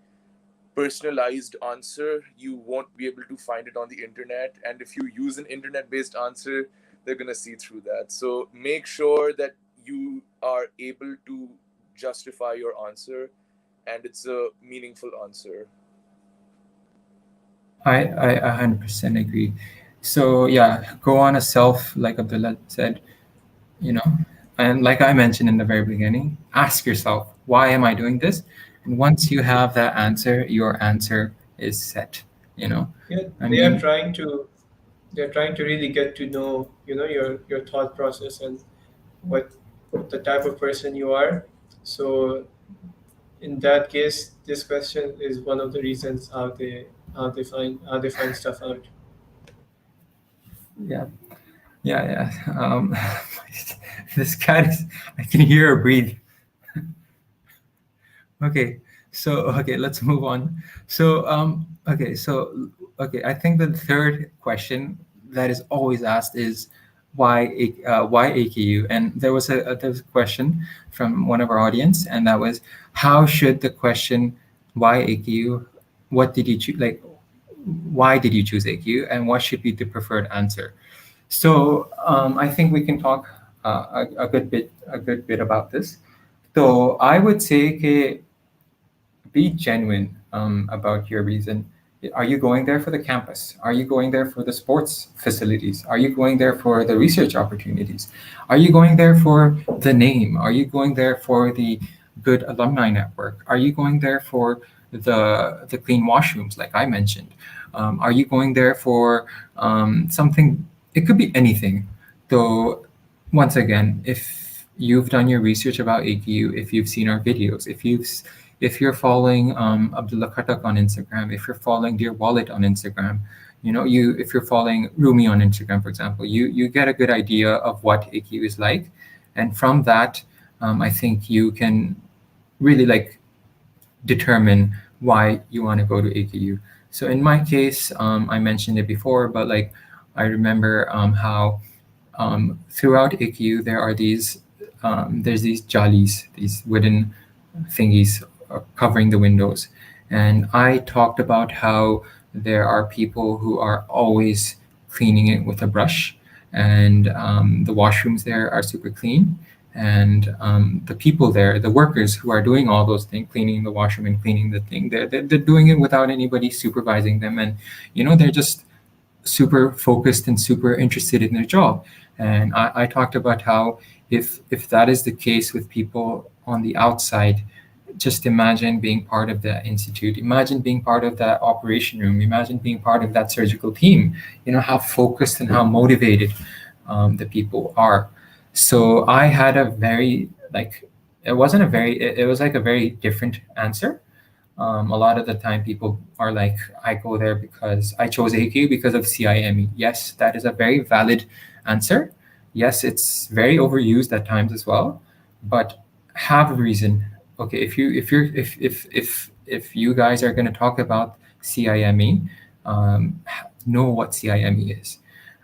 personalized answer. You won't be able to find it on the internet, and if you use an internet-based answer, they're gonna see through that. So make sure that you are able to justify your answer, and it's a meaningful answer. I 100% agree. So yeah, go on a self, like Abdullah said, you know, and like I mentioned in the very beginning, ask yourself, why am I doing this? And once you have that answer, your answer is set, you know. Yeah, I they are mean, trying to they're trying to really get to know, your thought process and what the type of person you are. So in that case, this question is one of the reasons how they find stuff out. yeah, yeah, yeah. This cat is, I can hear her breathe. Okay, so okay, let's move on. So I think the third question that is always asked is why AKU? And there was a question from one of our audience, and that was, how should the question why AKU? What did you choose? Like, why did you choose AKU, and what should be the preferred answer? So I think we can talk a good bit about this. So I would say that be genuine about your reason. Are you going there for the campus? Are you going there for the sports facilities? Are you going there for the research opportunities? Are you going there for the name? Are you going there for the good alumni network? Are you going there for the clean washrooms, like I mentioned? Are you going there for something? It could be anything. Though, once again, if you've done your research about AQ, if you've seen our videos, if you're following Abdullah Khatak on Instagram, if you're following Dear Wallet on Instagram, you if you're following Rumi on Instagram, for example, you get a good idea of what AQ is like, and from that, I think you can really like determine why you want to go to AKU. So in my case, I mentioned it before, but like I remember how throughout AKU there's these jalis, these wooden thingies covering the windows. And I talked about how there are people who are always cleaning it with a brush, and the washrooms there are super clean. And the people there, the workers who are doing all those things, cleaning the washroom and cleaning the thing, they're doing it without anybody supervising them. And, they're just super focused and super interested in their job. And I talked about how if that is the case with people on the outside, just imagine being part of that institute. Imagine being part of that operation room. Imagine being part of that surgical team. How focused and how motivated the people are. So I had a very like it wasn't a very it was like a very different answer. A lot of the time, people are like, I go there because I chose AQ because of CIME. Yes, that is a very valid answer. Yes, it's very overused at times as well, but have a reason. Okay, if you guys are going to talk about CIME, know what CIME is.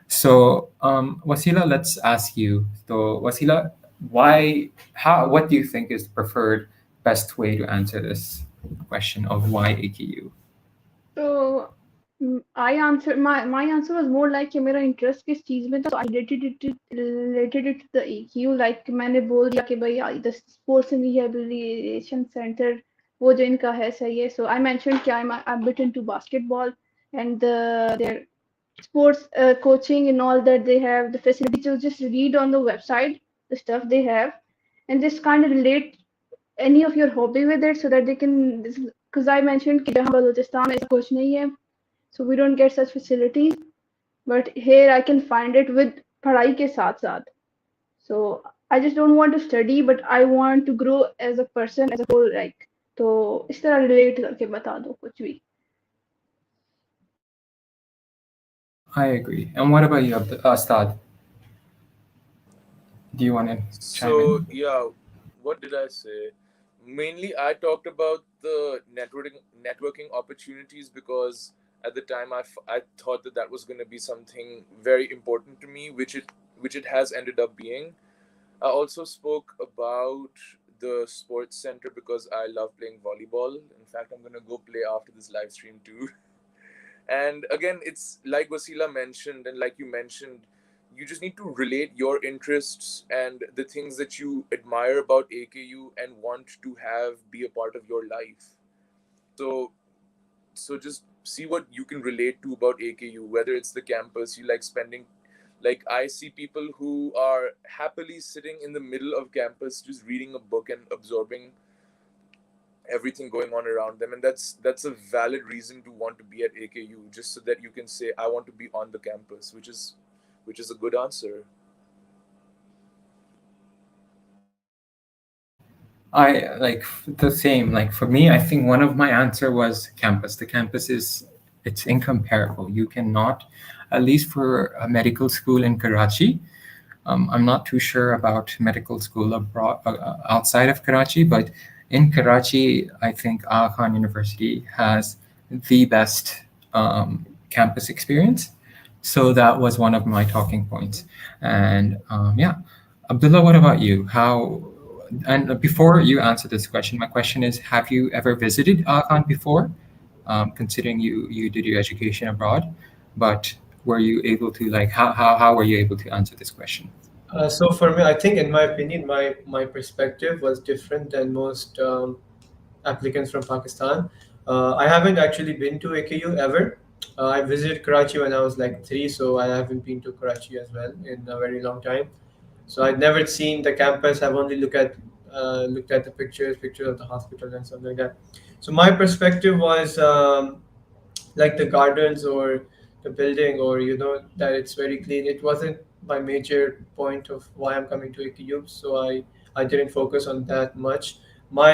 So, Wasila, let's ask you. So, Wasila, what do you think is the preferred best way to answer this? question of why AKU. So I answered my answer was more like कि मेरा interest किस चीज में था, so I related it to the EQ. Like मैंने बोल दिया कि भाई the sports and rehabilitation center वो जो इनका है सही है. So I mentioned कि I'm a bit into basketball, and their sports coaching and all that they have the facility to just read on the website the stuff they have, and just kind of relate any of your hobby with it so that they can, because I mentioned कि यहाँ बलूचिस्तान में ऐसा कुछ नहीं है, so we don't get such facilities, but here I can find it with पढ़ाई के साथ साथ. So I just don't want to study, but I want to grow as a person as a whole, like. तो इस तरह relate करके बता दो कुछ भी. I agree. And what about you, Astad? Do you want to chime So in? yeah, what did I say? Mainly, I talked about the networking opportunities because at the time I thought that that was going to be something very important to me, which it has ended up being. I also spoke about the sports center because I love playing volleyball. In fact, I'm gonna go play after this live stream too. And again, it's like Wasila mentioned, and like you mentioned, you just need to relate your interests and the things that you admire about AKU and want to have be a part of your life. So, so just see what you can relate to about AKU, whether it's the campus you like spending. Like I see people who are happily sitting in the middle of campus, just reading a book and absorbing everything going on around them, and that's a valid reason to want to be at AKU, just so that you can say I want to be on the campus, which is a good answer. I like the same. Like for me, I think one of my answer was campus. The campus is it's incomparable. You cannot, at least for a medical school in Karachi. I'm not too sure about medical school abroad outside of Karachi, but in Karachi, I think Aga Khan University has the best campus experience. So that was one of my talking points. And yeah, Abdullah, what about you? How? And before you answer this question, my question is: have you ever visited Aga Khan before? Considering you did your education abroad, but were you able to like how were you able to answer this question? So for me, I think, in my opinion, my perspective was different than most applicants from Pakistan. I haven't actually been to AKU ever. I visited Karachi when I was like 3, so I haven't been to Karachi as well in a very long time. So I'd never seen the campus. I've only looked at the pictures of the hospital and stuff like that. So my perspective was like the gardens or the building, or that it's very clean. It wasn't my major point of why I'm coming to AKU, so I didn't focus on that much. My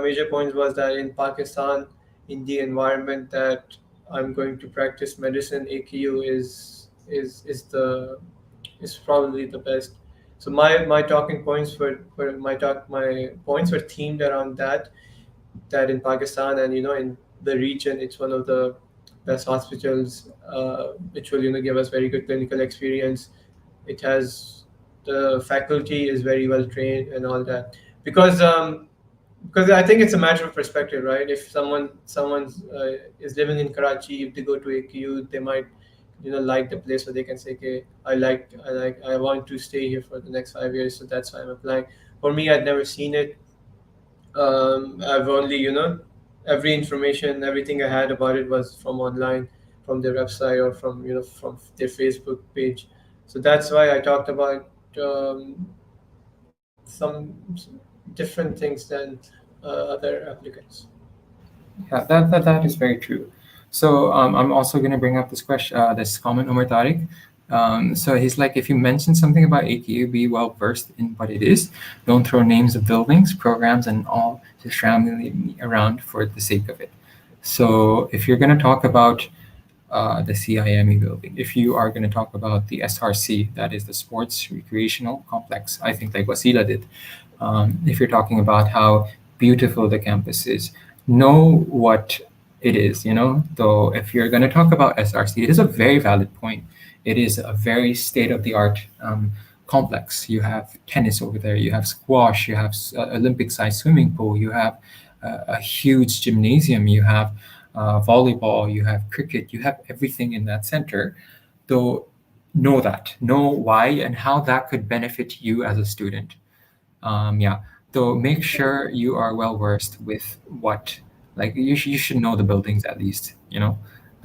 major point was that in Pakistan, in the environment that I'm going to practice medicine, AKU is probably the best. So my talking points for my points were themed around that in Pakistan and in the region, it's one of the best hospitals, which will give us very good clinical experience. It has the faculty is very well trained and all that, because I think it's a matter of perspective, right? If someone is living in Karachi, if they go to AQ, they might like the place, so they can say, okay, I want to stay here for the next 5 years, so that's why I'm applying. For me, I'd never seen it. I've only, every information, everything I had about it was from online, from their website, or from their Facebook page. So that's why I talked about some different things than other applicants. Yeah, that is very true. So I'm also going to bring up this question, this comment, Umar Tariq. So he's like, if you mention something about AKU, be well versed in what it is. Don't throw names of buildings, programs, and all just randomly around for the sake of it. So if you're going to talk about the CIME building, if you are going to talk about the SRC, that is the Sports Recreational Complex, I think like Wasila did. If you're talking about how beautiful the campus is, know what it is, Though if you're going to talk about SRC, it is a very valid point. It is a very state-of-the-art complex. You have tennis over there, you have squash, you have Olympic-sized swimming pool, you have a huge gymnasium, you have volleyball, you have cricket, you have everything in that center. So know why and how that could benefit you as a student. Yeah, so make sure you are well versed with what, like you should know the buildings at least,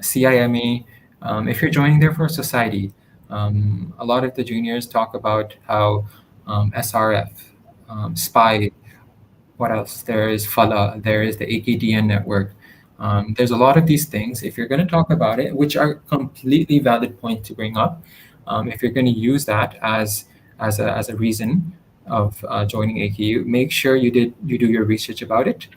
CIME. If you're joining there for a society, a lot of the juniors talk about how SRF, SPY, what else? There is FALA, there is the AKDN network. There's a lot of these things. If you're going to talk about it, which are completely valid points to bring up, if you're going to use that as a reason of joining AKU, make sure you do your research about it.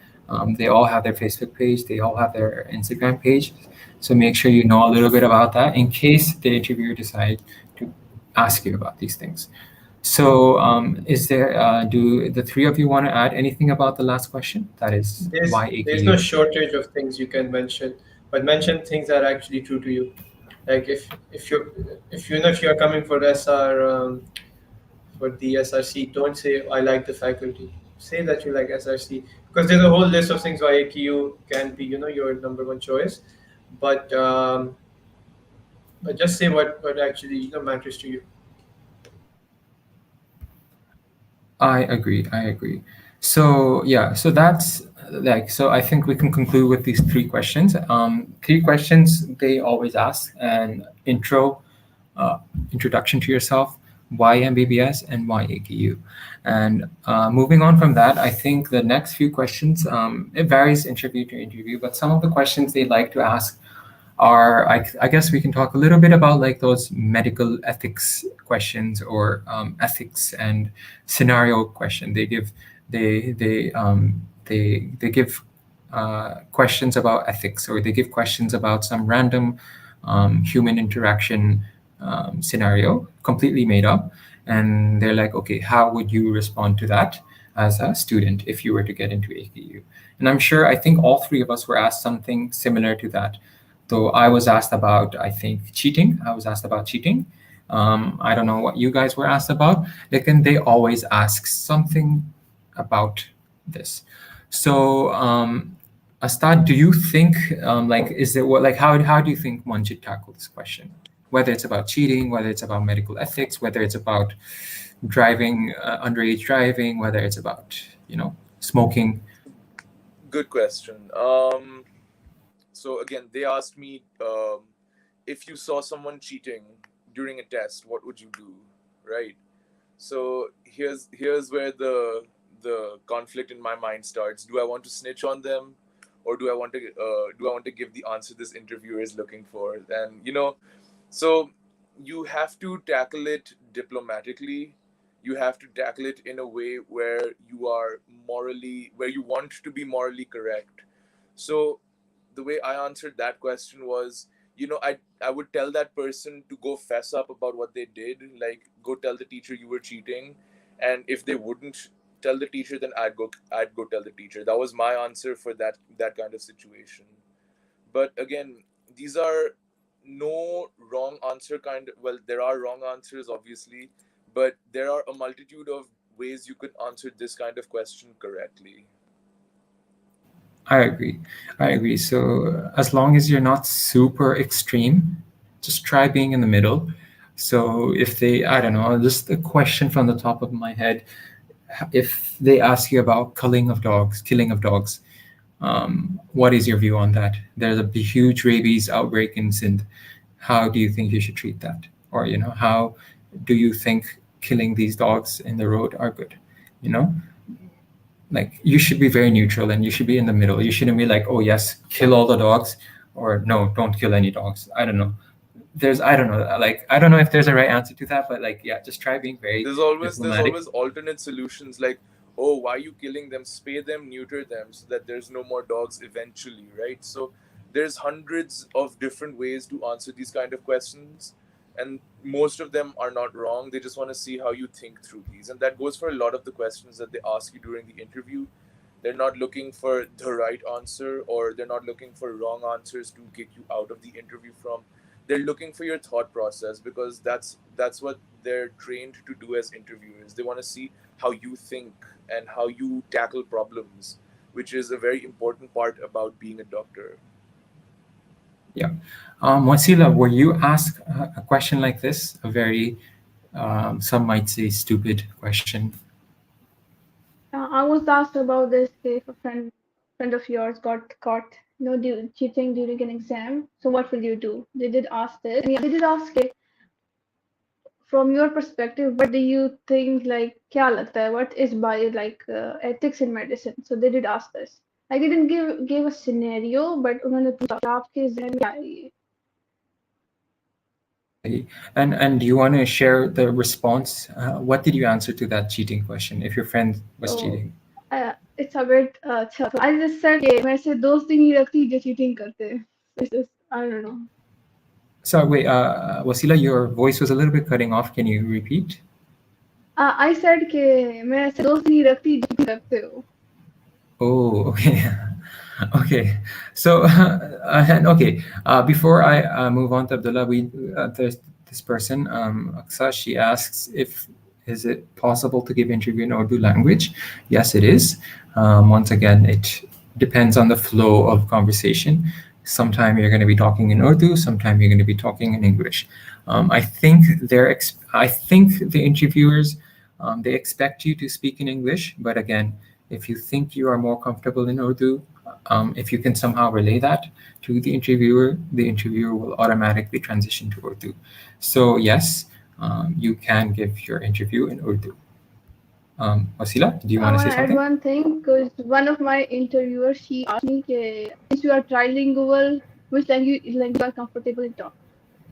They all have their Facebook page, they all have their Instagram page, so make sure you know a little bit about that in case the interviewer decides to ask you about these things. So, do the three of you want to add anything about the last question? That is why There's no AKU? shortage of things you can mention, but mention things that are actually true to you. Like if you're coming for SR for the SRC, don't say I like the faculty. Say that you like SRC because there's a whole list of things why AKU can be your number one choice, but just say what actually matters to you. I agree. I agree. So yeah, so that's so I think we can conclude with these three questions. Three questions they always ask: an introduction to yourself, why MBBS, and why AKU. And moving on from that, I think the next few questions, it varies interview to interview, but some of the questions they like to ask are, I guess we can talk a little bit about like those medical ethics questions, or ethics and scenario question. They give questions about ethics, or they give questions about some random human interaction scenario, completely made up, and they're like, okay, how would you respond to that as a student if you were to get into AKU? And I think all three of us were asked something similar to that. So I was asked about, I think, cheating. I was asked about cheating. I don't know what you guys were asked about. And they always ask something about this. So, Astad, do you think, is it what, like, how do you think one should tackle this question? Whether it's about cheating, whether it's about medical ethics, whether it's about driving, underage driving, whether it's about, smoking. Good question. So again, they asked me, if you saw someone cheating during a test, what would you do, right? So here's where the conflict in my mind starts. Do I want to snitch on them, or do I want to give the answer this interviewer is looking for? And so you have to tackle it diplomatically. You have to tackle it in a way where where you want to be morally correct. So the way I answered that question was, I would tell that person to go fess up about what they did, like go tell the teacher you were cheating, and if they wouldn't tell the teacher, then I'd go tell the teacher. That was my answer for that kind of situation. But again, these are no wrong answer kind of, well, there are wrong answers obviously, but there are a multitude of ways you could answer this kind of question correctly. I agree. I agree. So as long as you're not super extreme, just try being in the middle. So if I don't know, just a question from the top of my head, if they ask you about killing of dogs, what is your view on that? There's a huge rabies outbreak in Sindh. How do you think you should treat that? Or, how do you think killing these dogs in the road are good? Like, you should be very neutral and you should be in the middle. You shouldn't be like, oh yes, kill all the dogs, or no, don't kill any dogs. I don't know. I don't know. Like, I don't know if there's a right answer to that, but like, yeah, just try being very There's diplomatic. always alternate solutions, like, oh, why are you killing them? Spay them, neuter them, so that there's no more dogs eventually, right? So there's hundreds of different ways to answer these kind of questions, and most of them are not wrong. They just want to see how you think through these, and that goes for a lot of the questions that they ask you during the interview. They're not looking for the right answer, or they're not looking for wrong answers to get you out of the interview from. They're looking for your thought process, because that's what they're trained to do as interviewers. They want to see how you think and how you tackle problems. which is a very important part about being a doctor. Yeah. Wasila, were you asked a question like this? A very, some might say, stupid question. I was asked about this if a friend of yours got caught, cheating during an exam. So what will you do? They did ask this, and yeah, they did ask it from your perspective. What do you think? Like, क्या लगता है? What is bio ethics in medicine? So they did ask this. I didn't give a scenario, but उन्होंने पूछा आपके ज़हन में क्या है ये? And do you want to share the response? What did you answer to that cheating question if your friend was So cheating? it's a bit अच्छा था. I just said कि मैं ऐसे दोस्त ही नहीं रखती जो cheating करते हैं. It's just, I don't know. Sorry, wait, Wasila, your voice was a little bit cutting off. Can you repeat? I said कि मैं ऐसे दोस्त नहीं रखती जो cheating करते हो. Oh, okay. Okay. So, and okay, before I move on to Abdullah, there's this person, Aksa, she asks if is it possible to give interview in Urdu language? Yes, it is. Once again, it depends on the flow of conversation. Sometime you're going to be talking in Urdu, sometime you're going to be talking in English. I think I think the interviewers, they expect you to speak in English, but again, if you think you are more comfortable in Urdu, if you can somehow relay that to the interviewer will automatically transition to Urdu. So yes, you can give your interview in Urdu. Wasila, do you I want to want say to add something? one thing because one of my interviewers, she asked me since you are trilingual, which language you are comfortable in talking.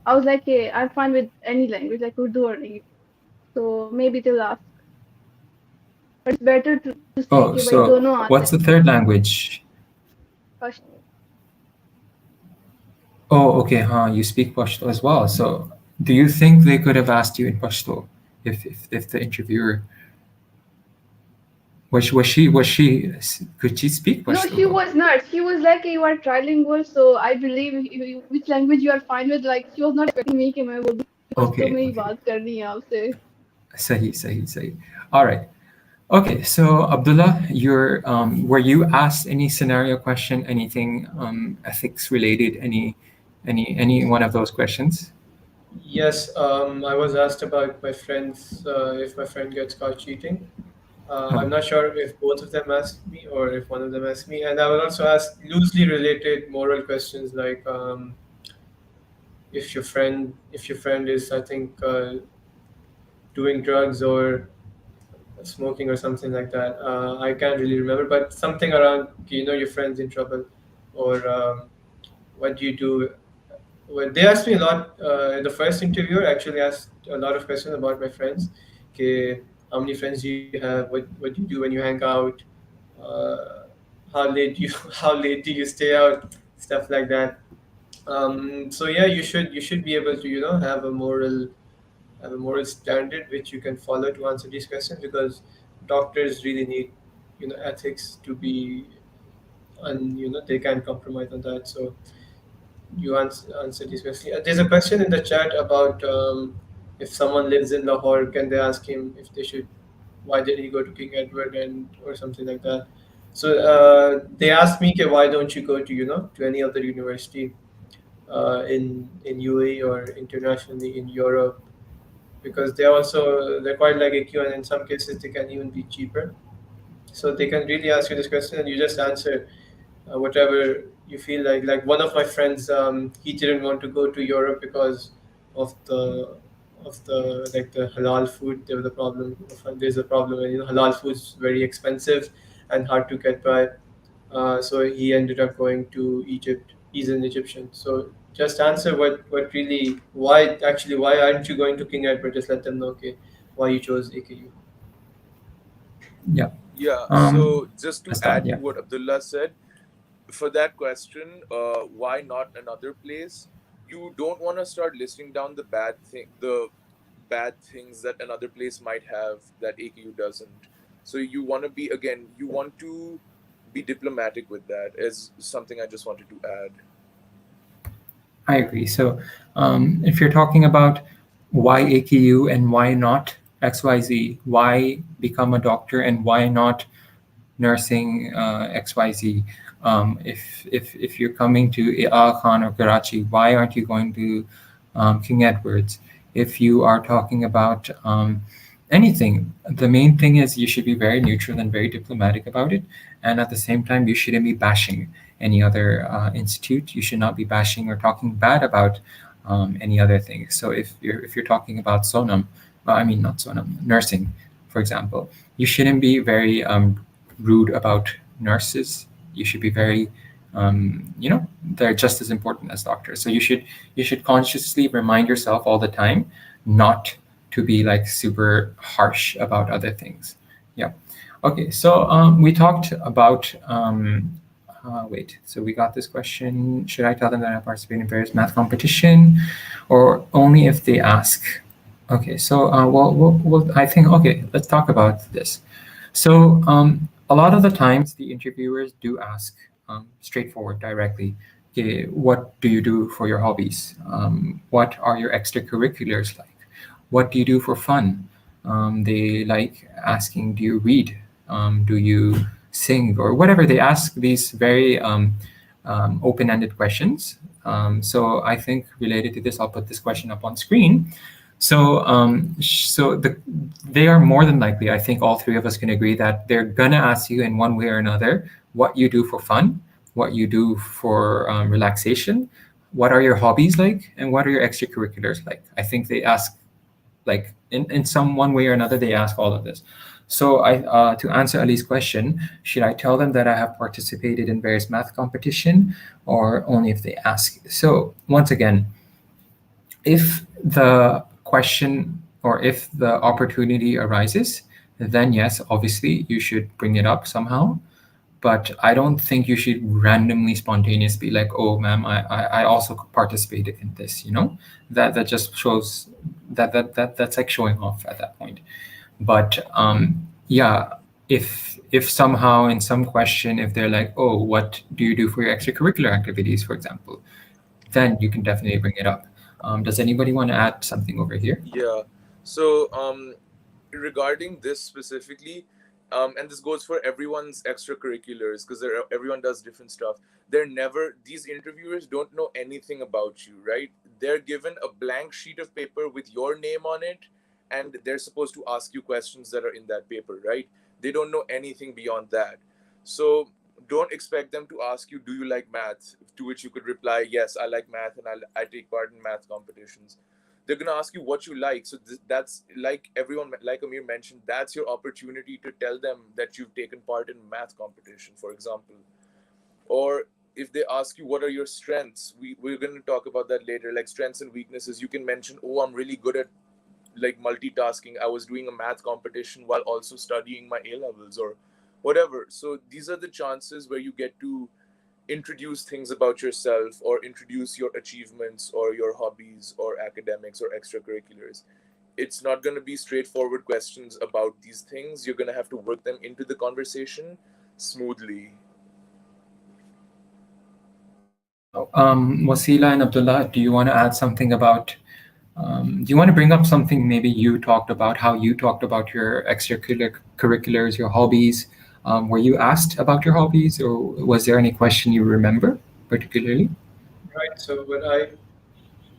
I was like, I'm fine with any language, like Urdu or English. So maybe they'll ask. But it's better to say Oh, कि भाई so दोनों आते what's the third language? हैं. Oh, okay, you speak Pashto as well. So do you think they could have asked you in Pashto if the interviewer could she speak No, Pashto she though? was not. She was like, you are trilingual, so I believe which language you are fine with. Like, she was not expecting me कि मैं बोलूँ Pashto Okay, में ही okay. बात करनी है आपसे. Sahi. All right. Okay, so Abdullah, were you asked any scenario question, anything ethics related, any one of those questions? Yes, I was asked about my friends if my friend gets caught cheating. I'm not sure if both of them asked me or if one of them asked me, and I will also ask loosely related moral questions like if your friend is, I think, doing drugs or smoking or something like that. I can't really remember, but something around your friend's in trouble, or what do you do? Well, they asked me a lot. The first interviewer actually asked a lot of questions about my friends. Okay, how many friends do you have? What do you do when you hang out? Uh, how late do you how late do you stay out? Stuff like that. So yeah, you should be able to have a moral standard which you can follow to answer these questions, because doctors really need ethics to be, and they can't compromise on that. So you answer these questions. There's a question in the chat about if someone lives in Lahore, can they ask him if they should, why did he go to King Edward, and or something like that. So they asked me, okay, why don't you go to any other university in UAE or internationally in Europe, because they're quite like AQ, and in some cases they can even be cheaper. So they can really ask you this question, and you just answer whatever you feel like. Like one of my friends, he didn't want to go to Europe because of the like the halal food. There was a problem. There's a problem, and halal food is very expensive and hard to get by. So he ended up going to Egypt. He's an Egyptian. So just answer what really, why aren't you going to King Edward? Just let them know, okay, why you chose AKU. Yeah. Yeah, so just to Astad, add yeah. to what Abdullah said, for that question, why not another place? You don't want to start listing down the bad things that another place might have that AKU doesn't. So you want to be diplomatic with that. Is something I just wanted to add. I agree. So if you're talking about why AKU and why not XYZ, why become a doctor and why not nursing XYZ. If you're coming to Al Khan or Karachi, why aren't you going to King Edward's? If you are talking about anything, the main thing is you should be very neutral and very diplomatic about it. And at the same time, you shouldn't be bashing any other institute. You should not be bashing or talking bad about any other thing. So if you're talking about Sonam, I mean not Sonam, nursing, for example, you shouldn't be very rude about nurses. You should be very, they're just as important as doctors. So you should consciously remind yourself all the time not to be like super harsh about other things. Yeah. Okay. So we talked about. Wait. So we got this question. Should I tell them that I participate in various math competition, or only if they ask? Okay. So well, I think okay. Let's talk about this. So a lot of the times the interviewers do ask straightforward, directly, okay, what do you do for your hobbies? What are your extracurriculars like? What do you do for fun? They like asking, do you read? Do you sing? Or whatever. They ask these very open-ended questions. So I think related to this, I'll put this question up on screen. So, they are more than likely, I think all three of us can agree that they're gonna ask you in one way or another what you do for fun, what you do for relaxation, what are your hobbies like, and what are your extracurriculars like. I think they ask, like in some one way or another, they ask all of this. So to answer Ali's question, should I tell them that I have participated in various math competition, or only if they ask? So once again, if the question or if the opportunity arises, then yes, obviously you should bring it up somehow. But I don't think you should randomly, spontaneously, like, oh, ma'am, I also participated in this. That just shows that's like showing off at that point. But yeah, if somehow in some question, if they're like, oh, what do you do for your extracurricular activities, for example, then you can definitely bring it up. Does anybody want to add something over here? Yeah. So regarding this specifically, and this goes for everyone's extracurriculars, because everyone does different stuff. These interviewers don't know anything about you, right? They're given a blank sheet of paper with your name on it, and they're supposed to ask you questions that are in that paper, right? They don't know anything beyond that. So don't expect them to ask you, do you like math? To which you could reply, yes, I like math, and I take part in math competitions. They're going to ask you what you like. So that's like everyone, like Amir mentioned, that's your opportunity to tell them that you've taken part in math competition, for example. Or if they ask you what are your strengths, we're going to talk about that later, like strengths and weaknesses. You can mention, oh, I'm really good at like multitasking. I was doing a math competition while also studying my A levels or whatever. So these are the chances where you get to introduce things about yourself, or introduce your achievements or your hobbies or academics or extracurriculars. It's not going to be straightforward questions about these things. You're going to have to work them into the conversation smoothly. Wasila and Abdullah, do you want to add something about, do you want to bring up something maybe you talked about, how you talked about your extracurriculars, your hobbies? Were you asked about your hobbies, or was there any question you remember particularly? Right. So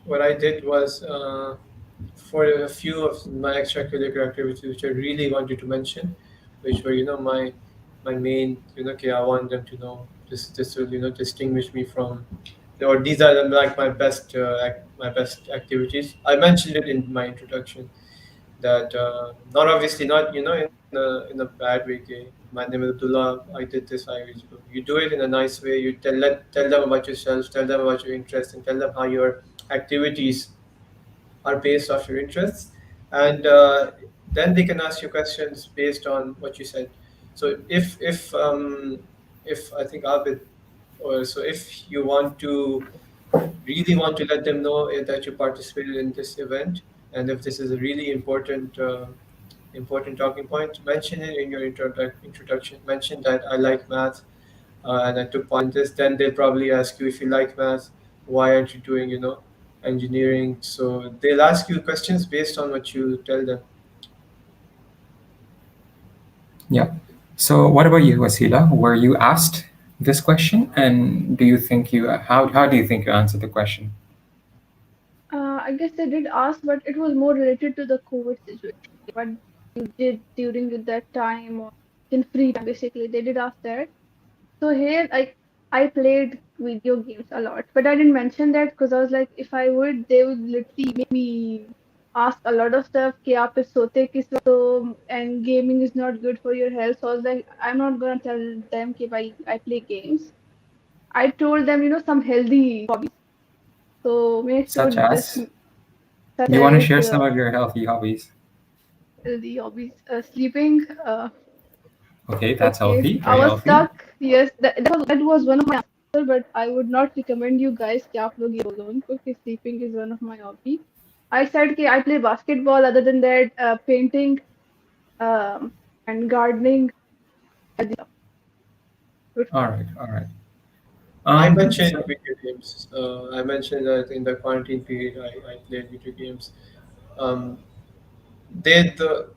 what I did was, for a few of my extracurricular activities which I really wanted to mention, which were my main, okay, I want them to know this will distinguish me from, or these are like my best my best activities. I mentioned it in my introduction that, not obviously not in a bad way. Okay, my name is Abdullah. I did this. You do it in a nice way. You tell them about yourself, tell them about your interests, and tell them how your activities are based off your interests, and then they can ask you questions based on what you said. So if I think Abid, or so if you really want to let them know that you participated in this event, and if this is a really important talking point, mention it in your introduction. Mention that I like math, and I took part in this. Then they'll probably ask you, if you like math, why aren't you doing engineering? So they'll ask you questions based on what you tell them. Yeah. So, what about you, Wasila? Were you asked this question, and do you think you how do you think you answered the question? I guess they did ask, but it was more related to the COVID situation. What you did during that time or in free time, basically. They did ask that. So here, I played video games a lot, but I didn't mention that because I was like, if I would, they would literally make me ask a lot of stuff. कि आप इस सोते किस वक्त हो, and gaming is not good for your health. So I was like, I'm not gonna tell them कि I play games. I told them, some healthy hobbies. So make sure Such this as, such you want to as share some of your healthy hobbies? healthy hobbies, sleeping. Okay, that's Okay, healthy, I very was healthy. stuck. Yes, that was one of my answers, but I would not recommend you guys कि आप लोग ये बोलो उनको कि sleeping is one of my hobby. I said कि I play basketball. Other than that, painting, and gardening. Good All stuff. right, all right. I mentioned So video games. I mentioned that in the quarantine period, I played video games. Um, they the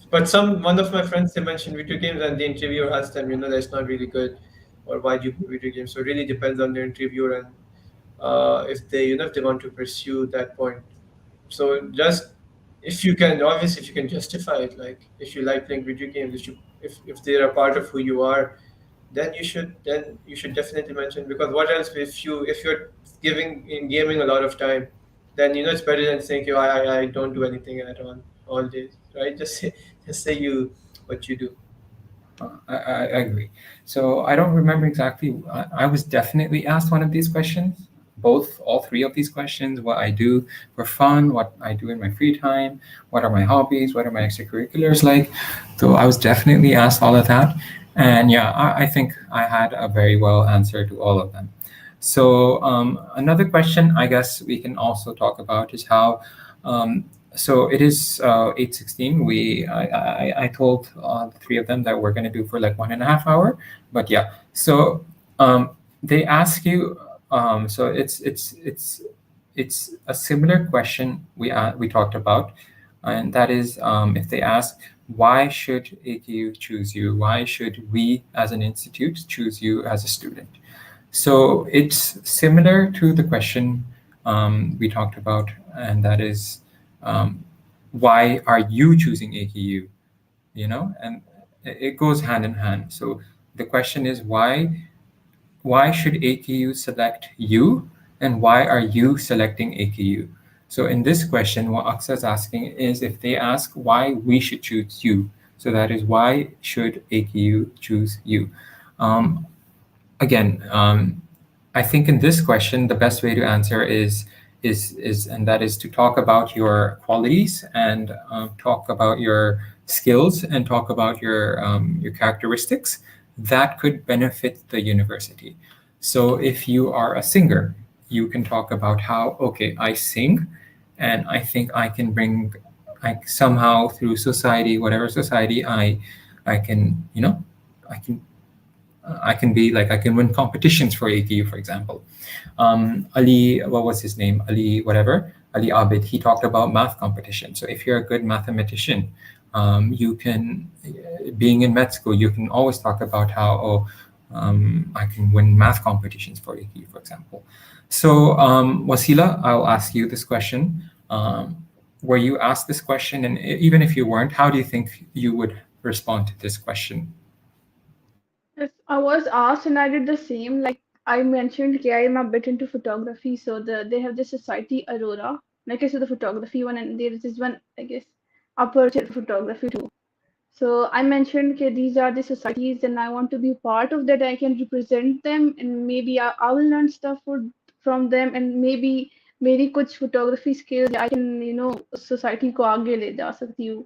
but some one of my friends, they mentioned video games, and the interviewer asked them, that's not really good, or why do you play video games? So it really depends on the interviewer, and if they want to pursue that point. So just if you can, obviously, if you can justify it, like if you like playing video games, if they're a part of who you are, then you should definitely mention, because what else, if you're giving in gaming a lot of time, then it's better than saying, I don't do anything at all days, right? Just say you what you do. I agree. So I don't remember exactly. I was definitely asked one of these questions, all three of these questions: what I do for fun, what I do in my free time, what are my hobbies, what are my extracurriculars like. So I was definitely asked all of that, and yeah, I think I had a very well answer to all of them. So another question I guess we can also talk about is how. Um, so it is 8:16. I told the three of them that we're going to do for like 1.5 hour, but yeah. So they ask you. So it's a similar question we talked about, and that is if they ask why should ATU choose you? Why should we as an institute choose you as a student? So it's similar to the question we talked about, and that is um, why are you choosing AKU? And it goes hand in hand. So the question is why should AKU select you, and why are you selecting AKU? So in this question, what Aksa is asking is if they ask why we should choose you. So that is why should AKU choose you? Um, Again, I think in this question, the best way to answer is and that is to talk about your qualities and talk about your skills and talk about your characteristics that could benefit the university. So if you are a singer, you can talk about how okay I sing, and I think I can bring like somehow through society, whatever society I can I can I can be like I can win competitions for ATU, for example. Ali, what was his name? Ali, whatever. Ali Abid. He talked about math competition. So if you're a good mathematician, you can, being in med school, you can always talk about how I can win math competitions for ATU, for example. So Wasila, I'll ask you this question. Were you asked this question, and even if you weren't, how do you think you would respond to this question? Yes, I was asked and I did the same. Like I mentioned, okay, I am a bit into photography, so they have this society Aurora. Like I said, the photography one, and there is this one, I guess, upper photography too. So I mentioned, okay, these are the societies, and I want to be part of that. I can represent them, and maybe I will learn stuff from them, and maybe मेरी कुछ photography skills I can society को आगे ले जा सकती हूँ.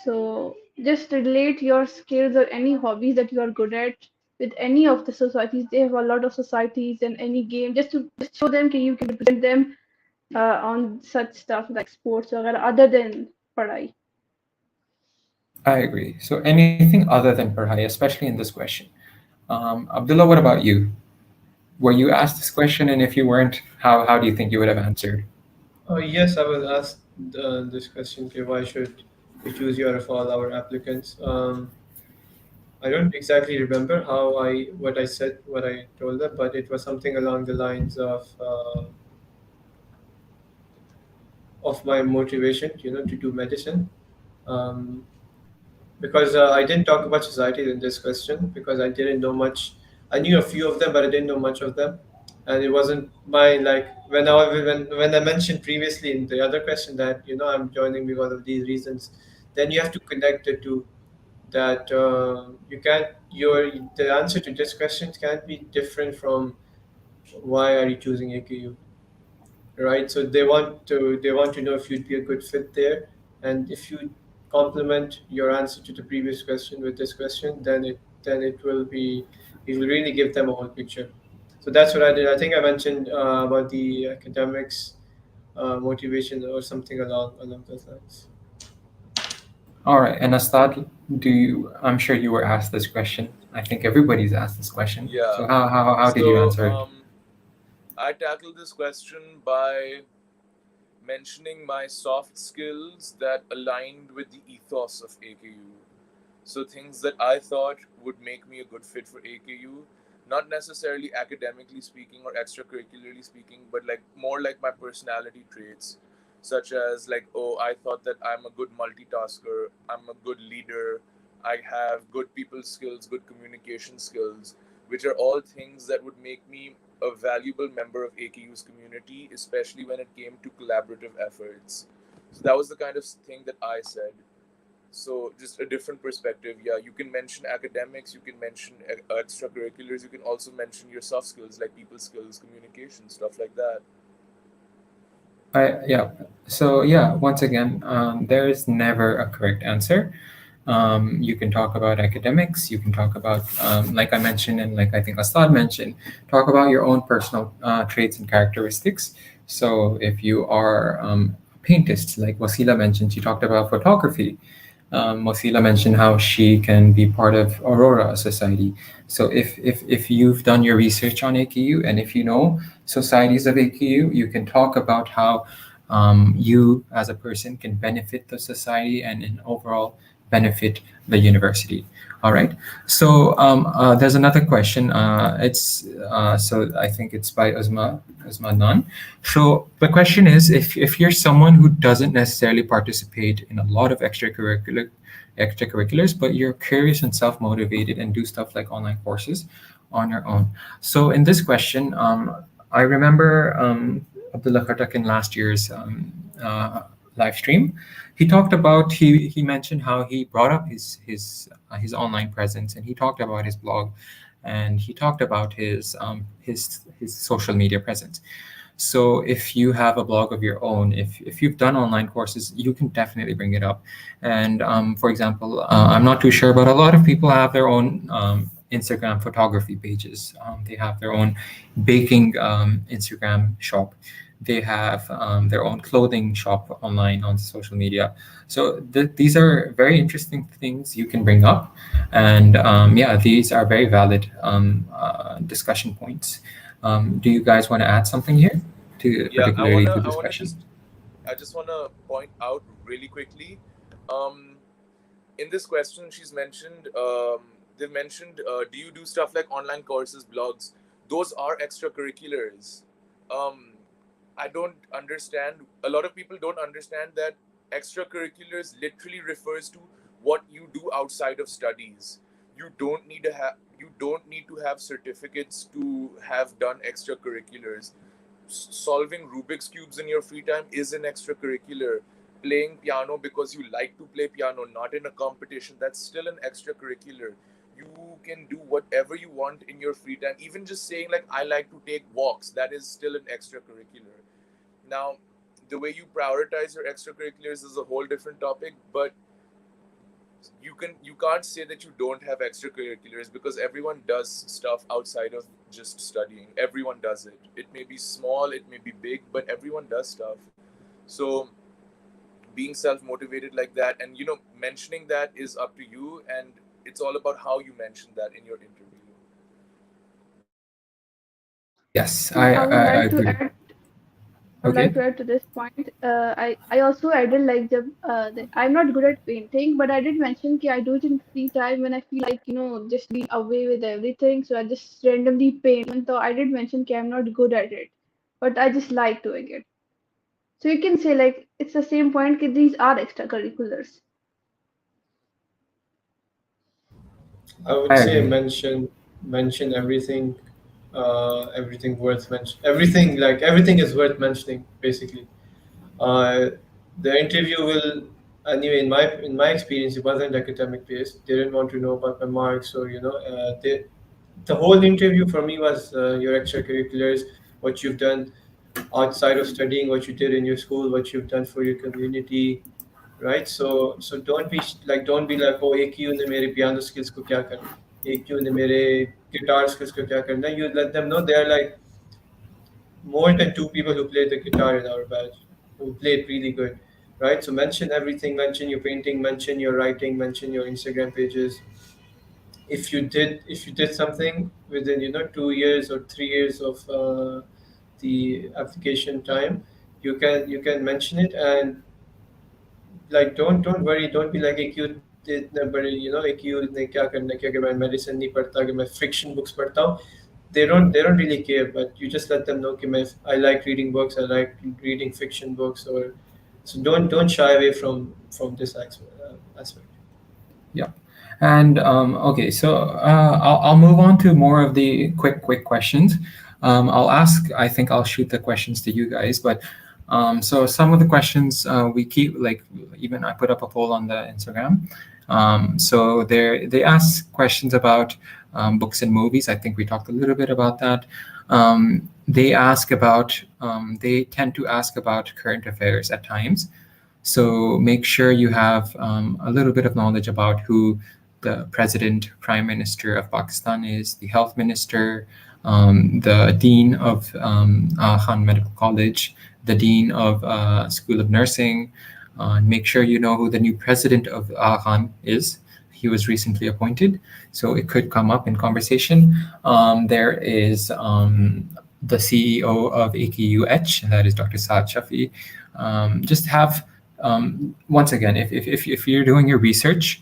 So just relate your skills or any hobbies that you are good at with any of the societies. They have a lot of societies and any game just to just show them that you can represent them on such stuff like sports or other than padai. I agree. So anything other than Parhai, especially in this question. Abdullah, what about you? Were you asked this question, and if you weren't, how do you think you would have answered? Oh yes, I was asked this question, okay, why should we choose you out of all our applicants? I don't exactly remember what I said, what I told them, but it was something along the lines of my motivation, to do medicine. Um, because I didn't talk about society in this question because I didn't know much. I knew a few of them, but I didn't know much of them, and it wasn't my like when I mentioned previously in the other question that I'm joining because of these reasons. Then you have to connect it to that. You can't your The answer to this question can't be different from why are you choosing AKU, right? So they want to know if you'd be a good fit there, and if you complement your answer to the previous question with this question, then it will be it will really give them a whole picture. So that's what I did. I think I mentioned about the academics, motivation, or something along those lines. All right, and Astad, I'm sure you were asked this question. I think everybody's asked this question. Yeah. So how did you So answer it? I tackled this question by mentioning my soft skills that aligned with the ethos of AKU. So things that I thought would make me a good fit for AKU, not necessarily academically speaking or extracurricularly speaking, but like more like my personality traits, such as like, oh, I thought that I'm a good multitasker, I'm a good leader, I have good people skills, good communication skills, which are all things that would make me a valuable member of AKU's community, especially when it came to collaborative efforts. So that was the kind of thing that I said. So just a different perspective. Yeah, you can mention academics, you can mention extracurriculars, you can also mention your soft skills like people skills, communication, stuff like that. Yeah. So yeah, once again, there is never a correct answer. You can talk about academics. You can talk about, like I mentioned, and like I think Astad mentioned, talk about your own personal traits and characteristics. So if you are a paintist, like Wasila mentioned, she talked about photography. Wasila mentioned how she can be part of Aurora Society. So if you've done your research on AKU and if you know societies of AKU, you can talk about how you as a person can benefit the society and in overall benefit the university. All right. So there's another question. So I think it's by Uzma Nan. So the question is, if you're someone who doesn't necessarily participate in a lot of extracurriculars, but you're curious and self-motivated and do stuff like online courses on your own. So in this question, I remember Abdullah Khatak in last year's live stream. He talked about he mentioned how he brought up his online presence, and he talked about his blog, and he talked about his social media presence. So if you have a blog of your own, if you've done online courses, you can definitely bring it up. And for example, I'm not too sure, but a lot of people have their own Instagram photography pages. They have their own baking Instagram shop. They have their own clothing shop online on social media. So these are very interesting things you can bring up. And yeah, these are very valid discussion points. Do you guys want to add something here, to Yeah, I particularly wanna to I this wanna question? just I just wanna point out really quickly. Um in this question she's mentioned they've mentioned do you do stuff like online courses, blogs? Those are extracurriculars. Um I don't understand. A lot of people don't understand that extracurriculars literally refers to what you do outside of studies. You don't need to have certificates to have done extracurriculars. Solving Rubik's cubes in your free time is an extracurricular. Playing piano because you like to play piano, not in a competition, that's still an extracurricular. You can do whatever you want in your free time. Even just saying like I like to take walks, that is still an extracurricular. Now, the way you prioritize your extracurriculars is a whole different topic, but you can't say that you don't have extracurriculars because everyone does stuff outside of just studying. Everyone does it. It may be small, it may be big, but everyone does stuff. So being self-motivated like that and mentioning that is up to you, and it's all about how you mention that in your interview. Yes, I would I like to agree. add I would like Okay. to add to this point. I also added like I'm not good at painting, but I did mention that I do it in free time when I feel like just be away with everything. So I just randomly paint. Even though I did mention that I'm not good at it, but I just like doing it. So you can say like it's the same point. That these are extracurriculars. I would I say agree. mention everything, everything worth mention. Everything, like everything is worth mentioning basically. Uh, the interview will, anyway, in my experience, it wasn't academic based. They didn't want to know about my marks, or the whole interview for me was your extracurriculars, what you've done outside of studying, what you did in your school, what you've done for your community, right? So don't be like, oh, एक ही ने मेरे piano skills को क्या करना है, एक ही ने मेरे guitar skills को क्या करना है. You let them know there are like more than two people who played the guitar in our batch, who played really good, right? So mention everything, mention your painting, mention your writing, mention your Instagram pages. If you did something within 2 years or 3 years of the application time, you can mention it. And like don't worry, don't be like एक इतने बड़े एक ने क्या करना है कि अगर मैं मेडिसिन नहीं पढ़ता, अगर मैं fiction books पढ़ता हूँ. They don't really care, but you just let them know कि I like reading books, I like reading fiction books. Or so don't shy away from this aspect. Yeah. And okay, so I'll move on to more of the quick questions. I'll ask. I think I'll shoot the questions to you guys, but so some of the questions we keep, like, even I put up a poll on the Instagram. So they ask questions about books and movies. I think we talked a little bit about that. They tend to ask about current affairs at times. So make sure you have a little bit of knowledge about who the president, prime minister of Pakistan is, the health minister, the dean of Khan Medical College, the dean of School of Nursing. Make sure you know who the new president of Khan is. He was recently appointed, so it could come up in conversation. There is the CEO of AKUH, that is Dr. Saad Shafi. Just have once again, if you're doing your research,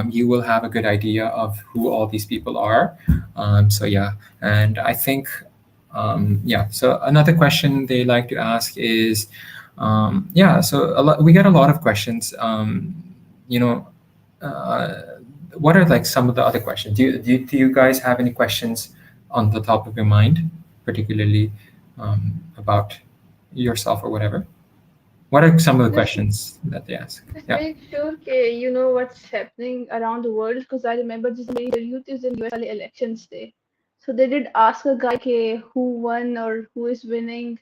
you will have a good idea of who all these people are. So yeah, and I think yeah. So another question they like to ask is, yeah. So we get a lot of questions. You know, what are like some of the other questions? Do you guys have any questions on the top of your mind, particularly about yourself or whatever? What are some of the Just questions that they ask? just Yeah. make sure that you know what's happening around the world, because I remember this youth is in US elections day. So they did ask a guy who won or who is winning.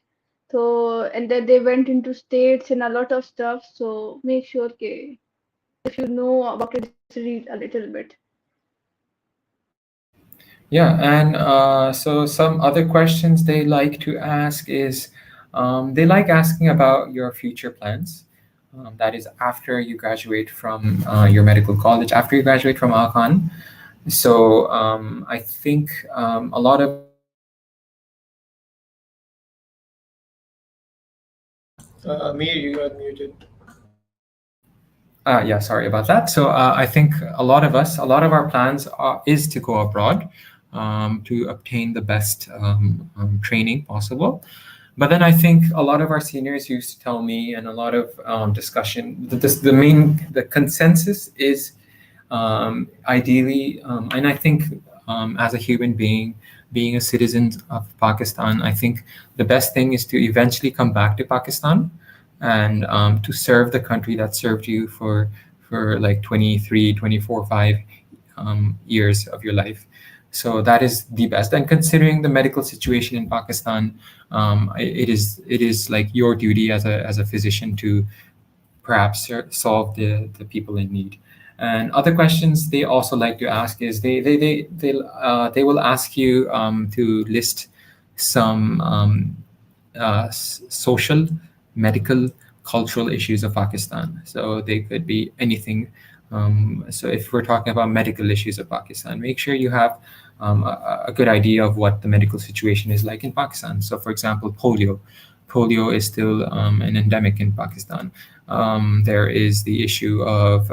So and then they went into states and a lot of stuff. So make sure if you know about it, just read a little bit. Yeah, and so some other questions they like to ask is, they like asking about your future plans. That is after you graduate from your medical college, after you graduate from Alcan. So I think a lot of Amir, you got muted. Yeah, sorry about that. So I think a lot of our plans is to go abroad to obtain the best training possible. But then I think a lot of our seniors used to tell me, and a lot of discussion, the consensus is ideally, and I think as a human being a citizen of Pakistan, I think the best thing is to eventually come back to Pakistan and to serve the country that served you for like 23, 24, 5 years of your life. So that is the best. And considering the medical situation in Pakistan, it is like your duty as a physician to perhaps solve the people in need. And other questions they also like to ask is they will ask you to list some social, medical, cultural issues of Pakistan. So they could be anything. So if we're talking about medical issues of Pakistan, make sure you have a good idea of what the medical situation is like in Pakistan. So, for example, polio. polio is still an endemic in Pakistan. There is the issue of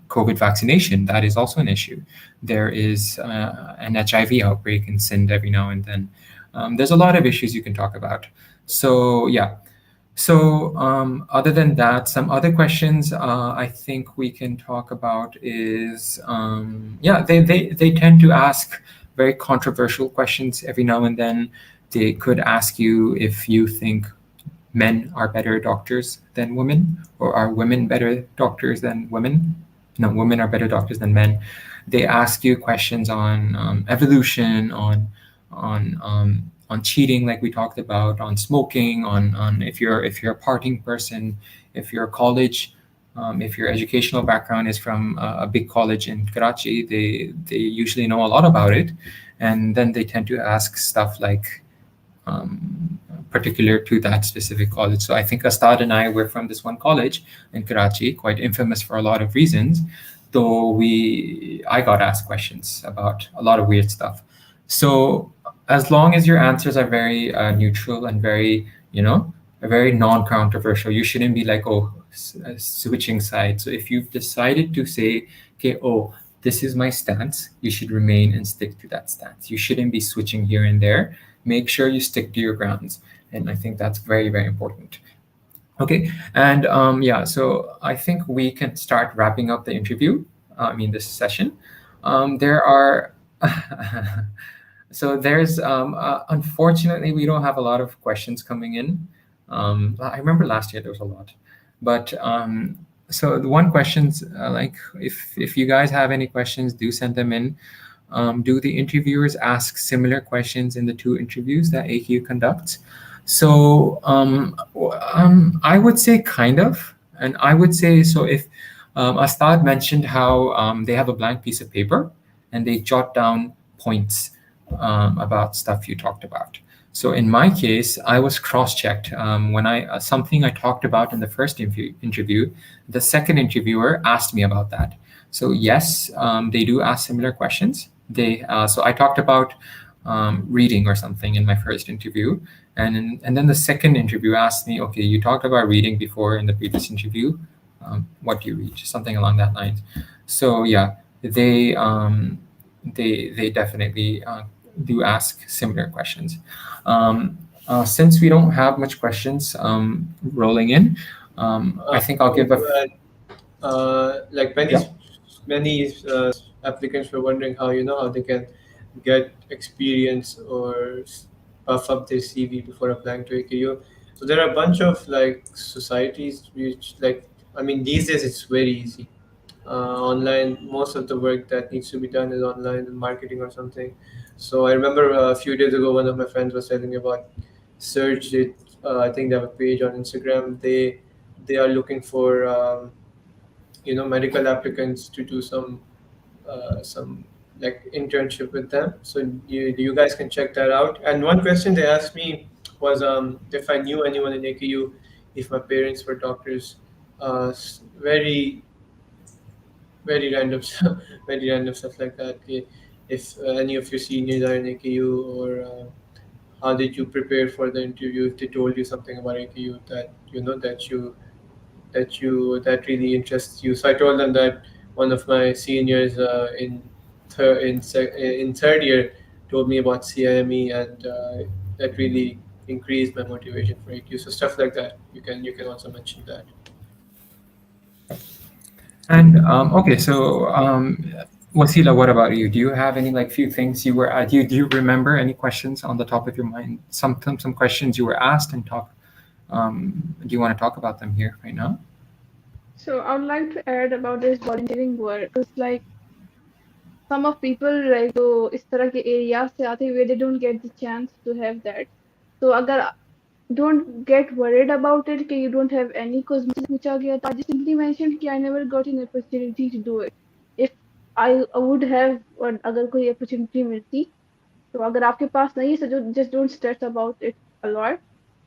COVID vaccination. That is also an issue. There is an HIV outbreak in Sindh every now and then. There's a lot of issues you can talk about. So, yeah. So, other than that, some other questions I think we can talk about is, yeah, they tend to ask very controversial questions every now and then. They could ask you if you think men are better doctors than women, or are women better doctors than women? No, women are better doctors than men. They ask you questions on evolution, on cheating, like we talked about, on smoking, on if you're a partying person, if you're a college. If your educational background is from a big college in Karachi, they usually know a lot about it, and then they tend to ask stuff like particular to that specific college. So I think Astad and I were from this one college in Karachi, quite infamous for a lot of reasons. Though I got asked questions about a lot of weird stuff. So as long as your answers are very neutral and very, very non-controversial, you shouldn't be like, oh, switching sides. So if you've decided to say, okay, oh, this is my stance, you should remain and stick to that stance. You shouldn't be switching here and there. Make sure you stick to your grounds. And I think that's very, very important. Okay, and yeah, so I think we can start wrapping up the interview. This session. There are, so there's, unfortunately, we don't have a lot of questions coming in. I remember last year there was a lot, but so the one questions, like if you guys have any questions, do send them in. Do the interviewers ask similar questions in the two interviews that AQ conducts? So I would say kind of, and I would say, so if Astad mentioned how they have a blank piece of paper and they jot down points about stuff you talked about. So in my case, I was cross-checked when something I talked about in the first interview, the second interviewer asked me about that. So yes, they do ask similar questions. So I talked about reading or something in my first interview, and then the second interview asked me, okay, you talked about reading before in the previous interview. What do you read? Something along that lines. So yeah, they definitely do ask similar questions. Since we don't have much questions rolling in, I think I'll give a. Like Yeah. many applicants were wondering how they can get experience or buff up their CV before applying to AKU. So there are a bunch of like societies which, like, I mean, these days it's very easy. Online, most of the work that needs to be done is online in marketing or something. So I remember a few days ago, one of my friends was telling me about Search It. I think they have a page on Instagram. They are looking for medical applicants to do some like internship with them. So you guys can check that out. And one question they asked me was if I knew anyone in AKU, if my parents were doctors. Very very random stuff, very random stuff like that. Okay, if any of your seniors are in AKU, or how did you prepare for the interview? If they told you something about AKU that that really interests you. So I told them that one of my seniors in third year told me about CIME, and that really increased my motivation for AQ. So stuff like that. You can also mention that. And okay, so Wasila, what about you? Do you have any like few things you were do you remember any questions on the top of your mind? Some questions you were asked and talk. Do you want to talk about them here right now? So I would like to add about this volunteering work. It's like some of people like जो इस तरह के areas से आते हैं where they don't get the chance to have that. So अगर don't get worried about it कि you don't have any questions पूछा गया था. I just simply mentioned कि I never got an opportunity to do it. If I would have, और अगर कोई opportunity मिलती, तो अगर आपके पास नहीं है, so just don't stress about it a lot.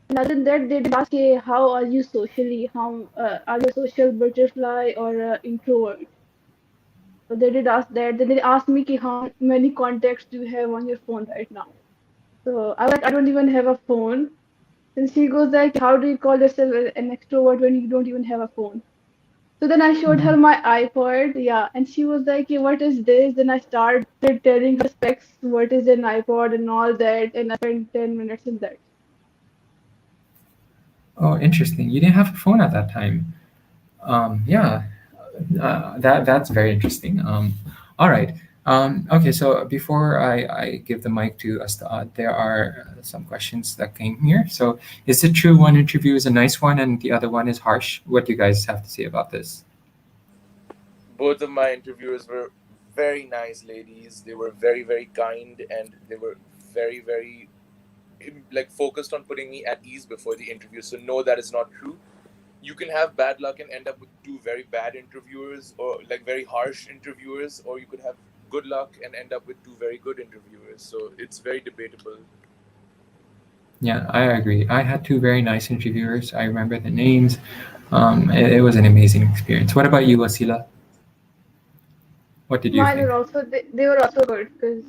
And other than that, they did ask, how are you socially? How are you a social butterfly or introvert? So they did ask that. Then they asked me, how many contacts do you have on your phone right now? So I was like, I don't even have a phone. Then she goes like, how do you call yourself an extrovert when you don't even have a phone? So then I showed her my iPod, yeah, and she was like, "Hey, what is this?" Then I started telling her specs, what is an iPod and all that, and I spent 10 minutes in that. Oh, interesting. You didn't have a phone at that time. Yeah, that's very interesting. All right. Okay, so before I give the mic to Astad, there are some questions that came here. So, is it true one interview is a nice one and the other one is harsh? What do you guys have to say about this? Both of my interviewers were very nice ladies. They were very, very kind, and they were very, very like focused on putting me at ease before the interview. So no, that is not true. You can have bad luck and end up with two very bad interviewers, or like very harsh interviewers, or you could have good luck and end up with two very good interviewers. So it's very debatable. Yeah, I agree. I had two very nice interviewers. I remember the names. It was an amazing experience. What about you, Wasila? What did you Mine think? were also they were also good because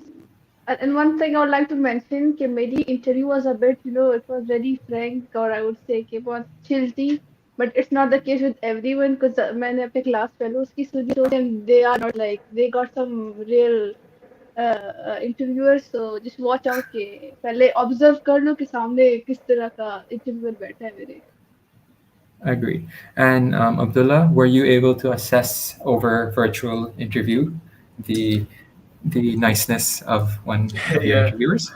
and one thing I would like to mention कि मेरी interview was a bit, it was very frank or I would say कि बहुत chill थी, but it's not the case with everyone because मैंने अपने class fellows की सुनी and they are not like they got some real interviewers, so just watch out कि पहले observe कर लो कि सामने किस तरह का interviewer बैठा है मेरे. Agree. And Abdullah, were you able to assess over virtual interview the the niceness of one of your Yeah, interviewers?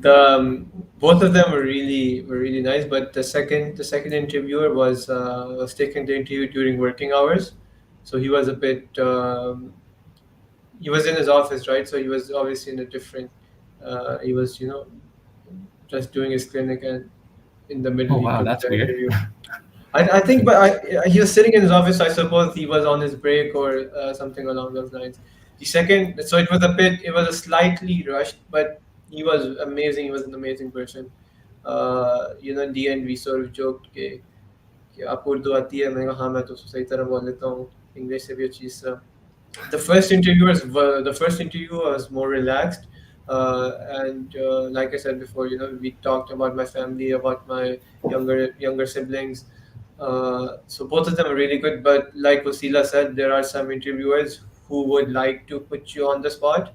the both of them were really nice, but the second interviewer was taking the interview during working hours, so he was a bit he was in his office, right? So he was obviously in a different. He was just doing his clinic, and in the Oh middle he wow, took that's the weird. interview. I think, but he was sitting in his office. I suppose he was on his break or something along those lines. The second, so it was a slightly rushed, but he was amazing. He was an amazing person. In the end, we sort of joked कि आपको उर्दू आती है, मैंने कहा हाँ मैं तो सही तरह बोल लेता हूँ, इंग्लिश से भी अच्छी सा. The first interview was more relaxed, and like I said before, we talked about my family, about my younger siblings. So both of them are really good, but like Wasila said, there are some interviewers who would like to put you on the spot,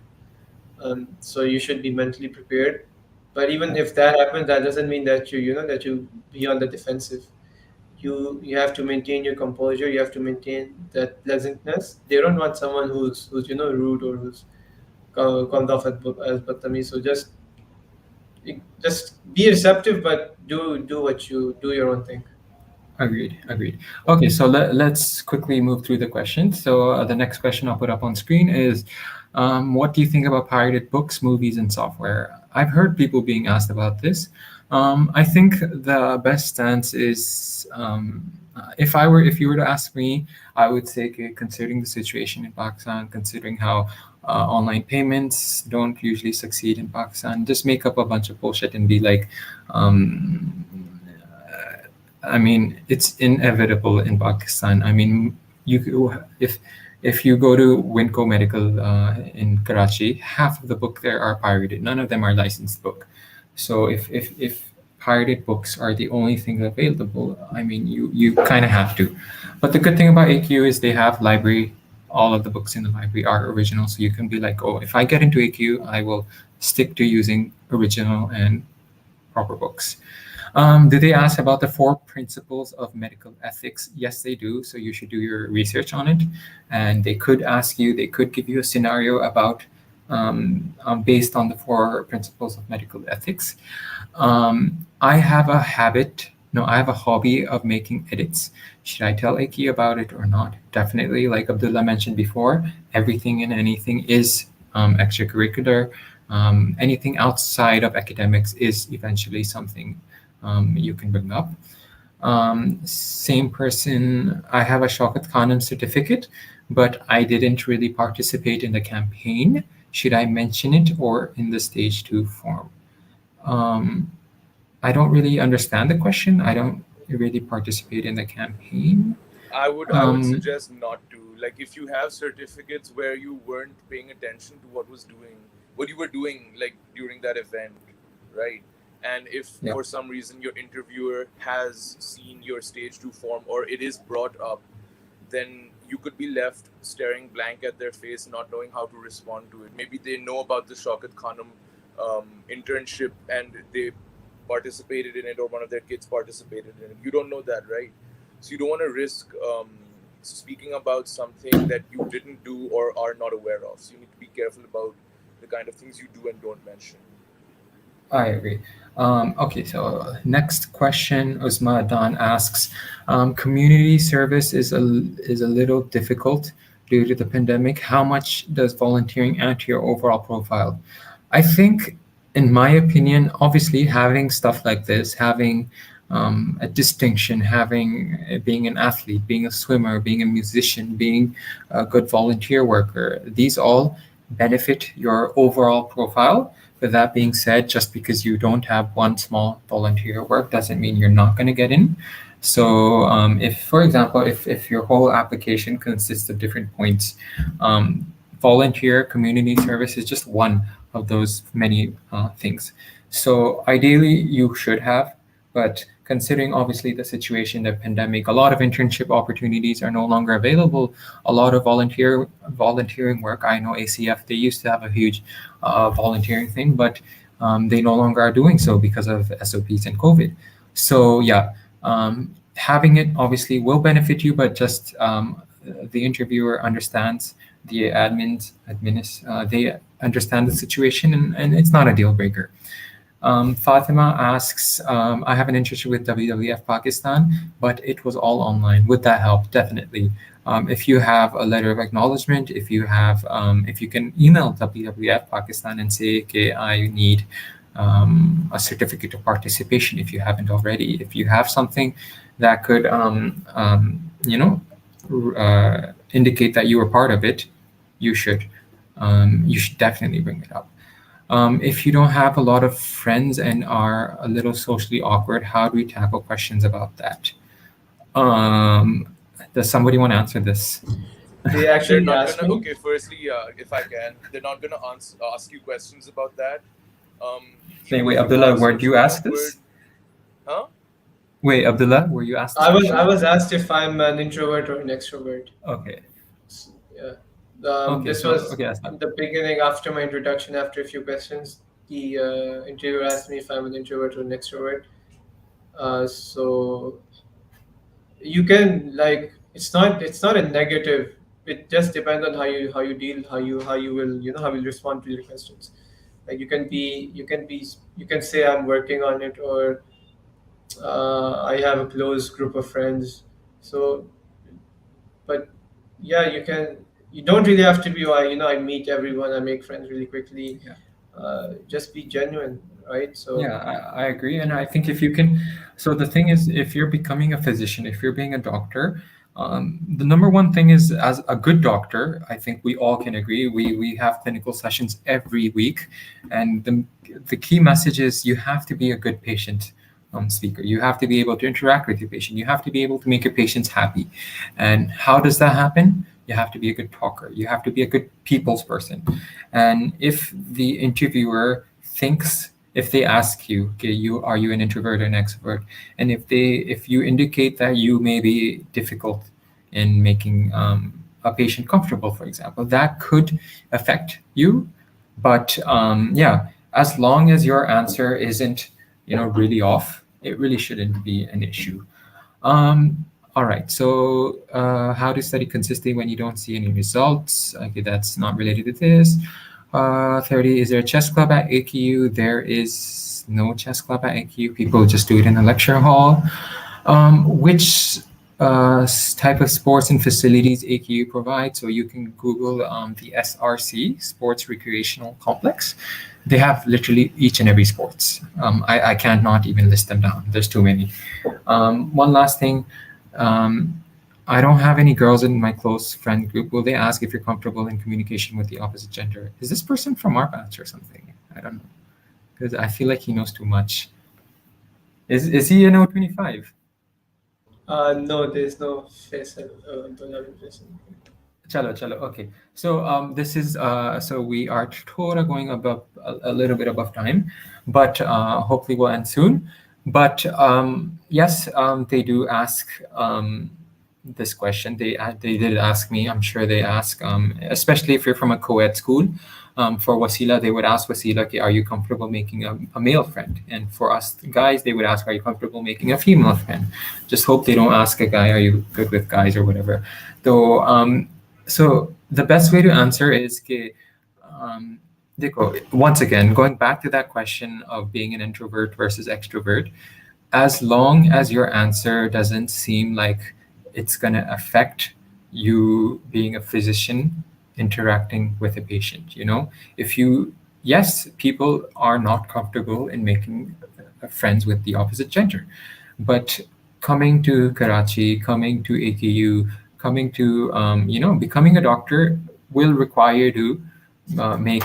so you should be mentally prepared. But even if that happens, that doesn't mean that you be on the defensive. You have to maintain your composure. You have to maintain that pleasantness. They don't want someone who's rude or who's comes off as battami. So just be receptive, but do your own thing. Agreed, agreed. Okay, so let's quickly move through the questions. So the next question I'll put up on screen is, what do you think about pirated books, movies, and software? I've heard people being asked about this. I think the best stance is, if you were to ask me, I would say, okay, considering the situation in Pakistan, considering how online payments don't usually succeed in Pakistan, just make up a bunch of bullshit and be like, I mean, it's inevitable in Pakistan. I mean, if you go to Winco Medical in Karachi, half of the book there are pirated. None of them are licensed book. So if pirated books are the only thing available, I mean, you kind of have to. But the good thing about AQ is they have library. All of the books in the library are original, so you can be like, oh, if I get into AQ, I will stick to using original and proper books. Do they ask about the four principles of medical ethics? Yes, they do. So you should do your research on it. And they could ask you, they could give you a scenario about based on the four principles of medical ethics. I have a habit, no, I have a hobby of making edits. Should I tell Aki about it or not? Definitely, like Abdullah mentioned before, everything and anything is extracurricular. Anything outside of academics is eventually something you can bring up. Same person, I have a Shaukat Khanum certificate, but I didn't really participate in the campaign. Should I mention it or in the stage two form? I don't really understand the question. I don't really participate in the campaign. I would suggest not to. Like, if you have certificates where you weren't paying attention to what you were doing like during that event, right? And if Yeah. for some reason your interviewer has seen your stage 2 form or it is brought up, then you could be left staring blank at their face, not knowing how to respond to it. Maybe they know about the Shaukat Khanum internship and they participated in it, or one of their kids participated in it. You don't know that, right? So you don't want to risk speaking about something that you didn't do or are not aware of. So you need to be careful about the kind of things you do and don't mention. I agree. Okay, so next question, Uzma Don asks, community service is a little difficult due to the pandemic. How much does volunteering add to your overall profile? I think, in my opinion, obviously having stuff like this, having a distinction, having being an athlete, being a swimmer, being a musician, being a good volunteer worker, these all benefit your overall profile. With that being said, just because you don't have one small volunteer work doesn't mean you're not going to get in. So, if, for example, if your whole application consists of different points, volunteer community service is just one of those many things. So, ideally, you should have, but considering obviously the situation, the pandemic, a lot of internship opportunities are no longer available. A lot of volunteering work. I know ACF, they used to have a huge volunteering thing, but they no longer are doing so because of SOPs and COVID. So yeah, having it obviously will benefit you, but just the interviewer understands, the they understand the situation, and it's not a deal breaker. Fatima asks, I have an internship with WWF Pakistan, but it was all online. Would that help? Definitely. If you have a letter of acknowledgement, if you can email WWF Pakistan and say, okay, I need a certificate of participation if you haven't already. If you have something that could, indicate that you were part of it, you should. You should definitely bring it up. If you don't have a lot of friends and are a little socially awkward, how do we tackle questions about that? Um, does somebody want to answer this? They They're actually not asked gonna. me. Okay, firstly, if I can, they're not gonna ask you questions about that. Wait, Even wait, if you are Abdullah, were you socially asked awkward, this? huh? Wait, Abdullah, were you asked this I question? was asked if I'm an introvert or an extrovert. Okay. Yeah. Okay, This so, was okay, that's in not. the beginning after my introduction. After a few questions, the interviewer asked me if I'm an introvert or an extrovert. So you can, like, it's not a negative. It just depends on how you deal, how you will, how you respond to your questions. Like, you can say I'm working on it, or I have a close group of friends. So, but yeah, you don't really have to be, I meet everyone, I make friends really quickly. Yeah. Just be genuine, right? So Yeah, I agree. And I think if you can, so the thing is, if you're becoming a physician, if you're being a doctor, the number one thing is, as a good doctor, I think we all can agree, we have clinical sessions every week. And the key message is you have to be a good patient speaker. You have to be able to interact with your patient. You have to be able to make your patients happy. And how does that happen? You have to be a good talker. You have to be a good people's person. And if the interviewer thinks, if they ask you, okay, are you an introvert or an extrovert, and if you indicate that you may be difficult in making a patient comfortable, for example, that could affect you. But yeah, as long as your answer isn't really off, it really shouldn't be an issue. All right. So, how to study consistently when you don't see any results? Okay, that's not related to this. 30. Is there a chess club at AQU? There is no chess club at AQU. People just do it in a lecture hall. Which type of sports and facilities AQU provides? So you can Google the SRC, Sports Recreational Complex. They have literally each and every sports. I can't not even list them down. There's too many. One last thing. Um, I don't have any girls in my close friend group. Will they ask if you're comfortable in communication with the opposite gender? Is this person from our batch or something? I don't know. Because I feel like he knows too much. Is he an O25? no, there's no face. Don't have a face. Chalo, chalo. Okay. So this is so we are going above a little bit above time, but hopefully we'll end soon. But yes, they do ask this question. They did ask me. I'm sure they ask, especially if you're from a co-ed school. For Wasila, they would ask Wasila, "Okay, are you comfortable making a male friend?" And for us guys, they would ask, "Are you comfortable making a female friend?" Just hope they don't ask a guy, "Are you good with guys?" or whatever. So so the best way to answer is कि, देखो, once again, going back to that question of being an introvert versus extrovert, as long as your answer doesn't seem like it's going to affect you being a physician interacting with a patient, if you, yes, people are not comfortable in making friends with the opposite gender, but coming to Karachi, coming to AKU, coming to becoming a doctor will require you to make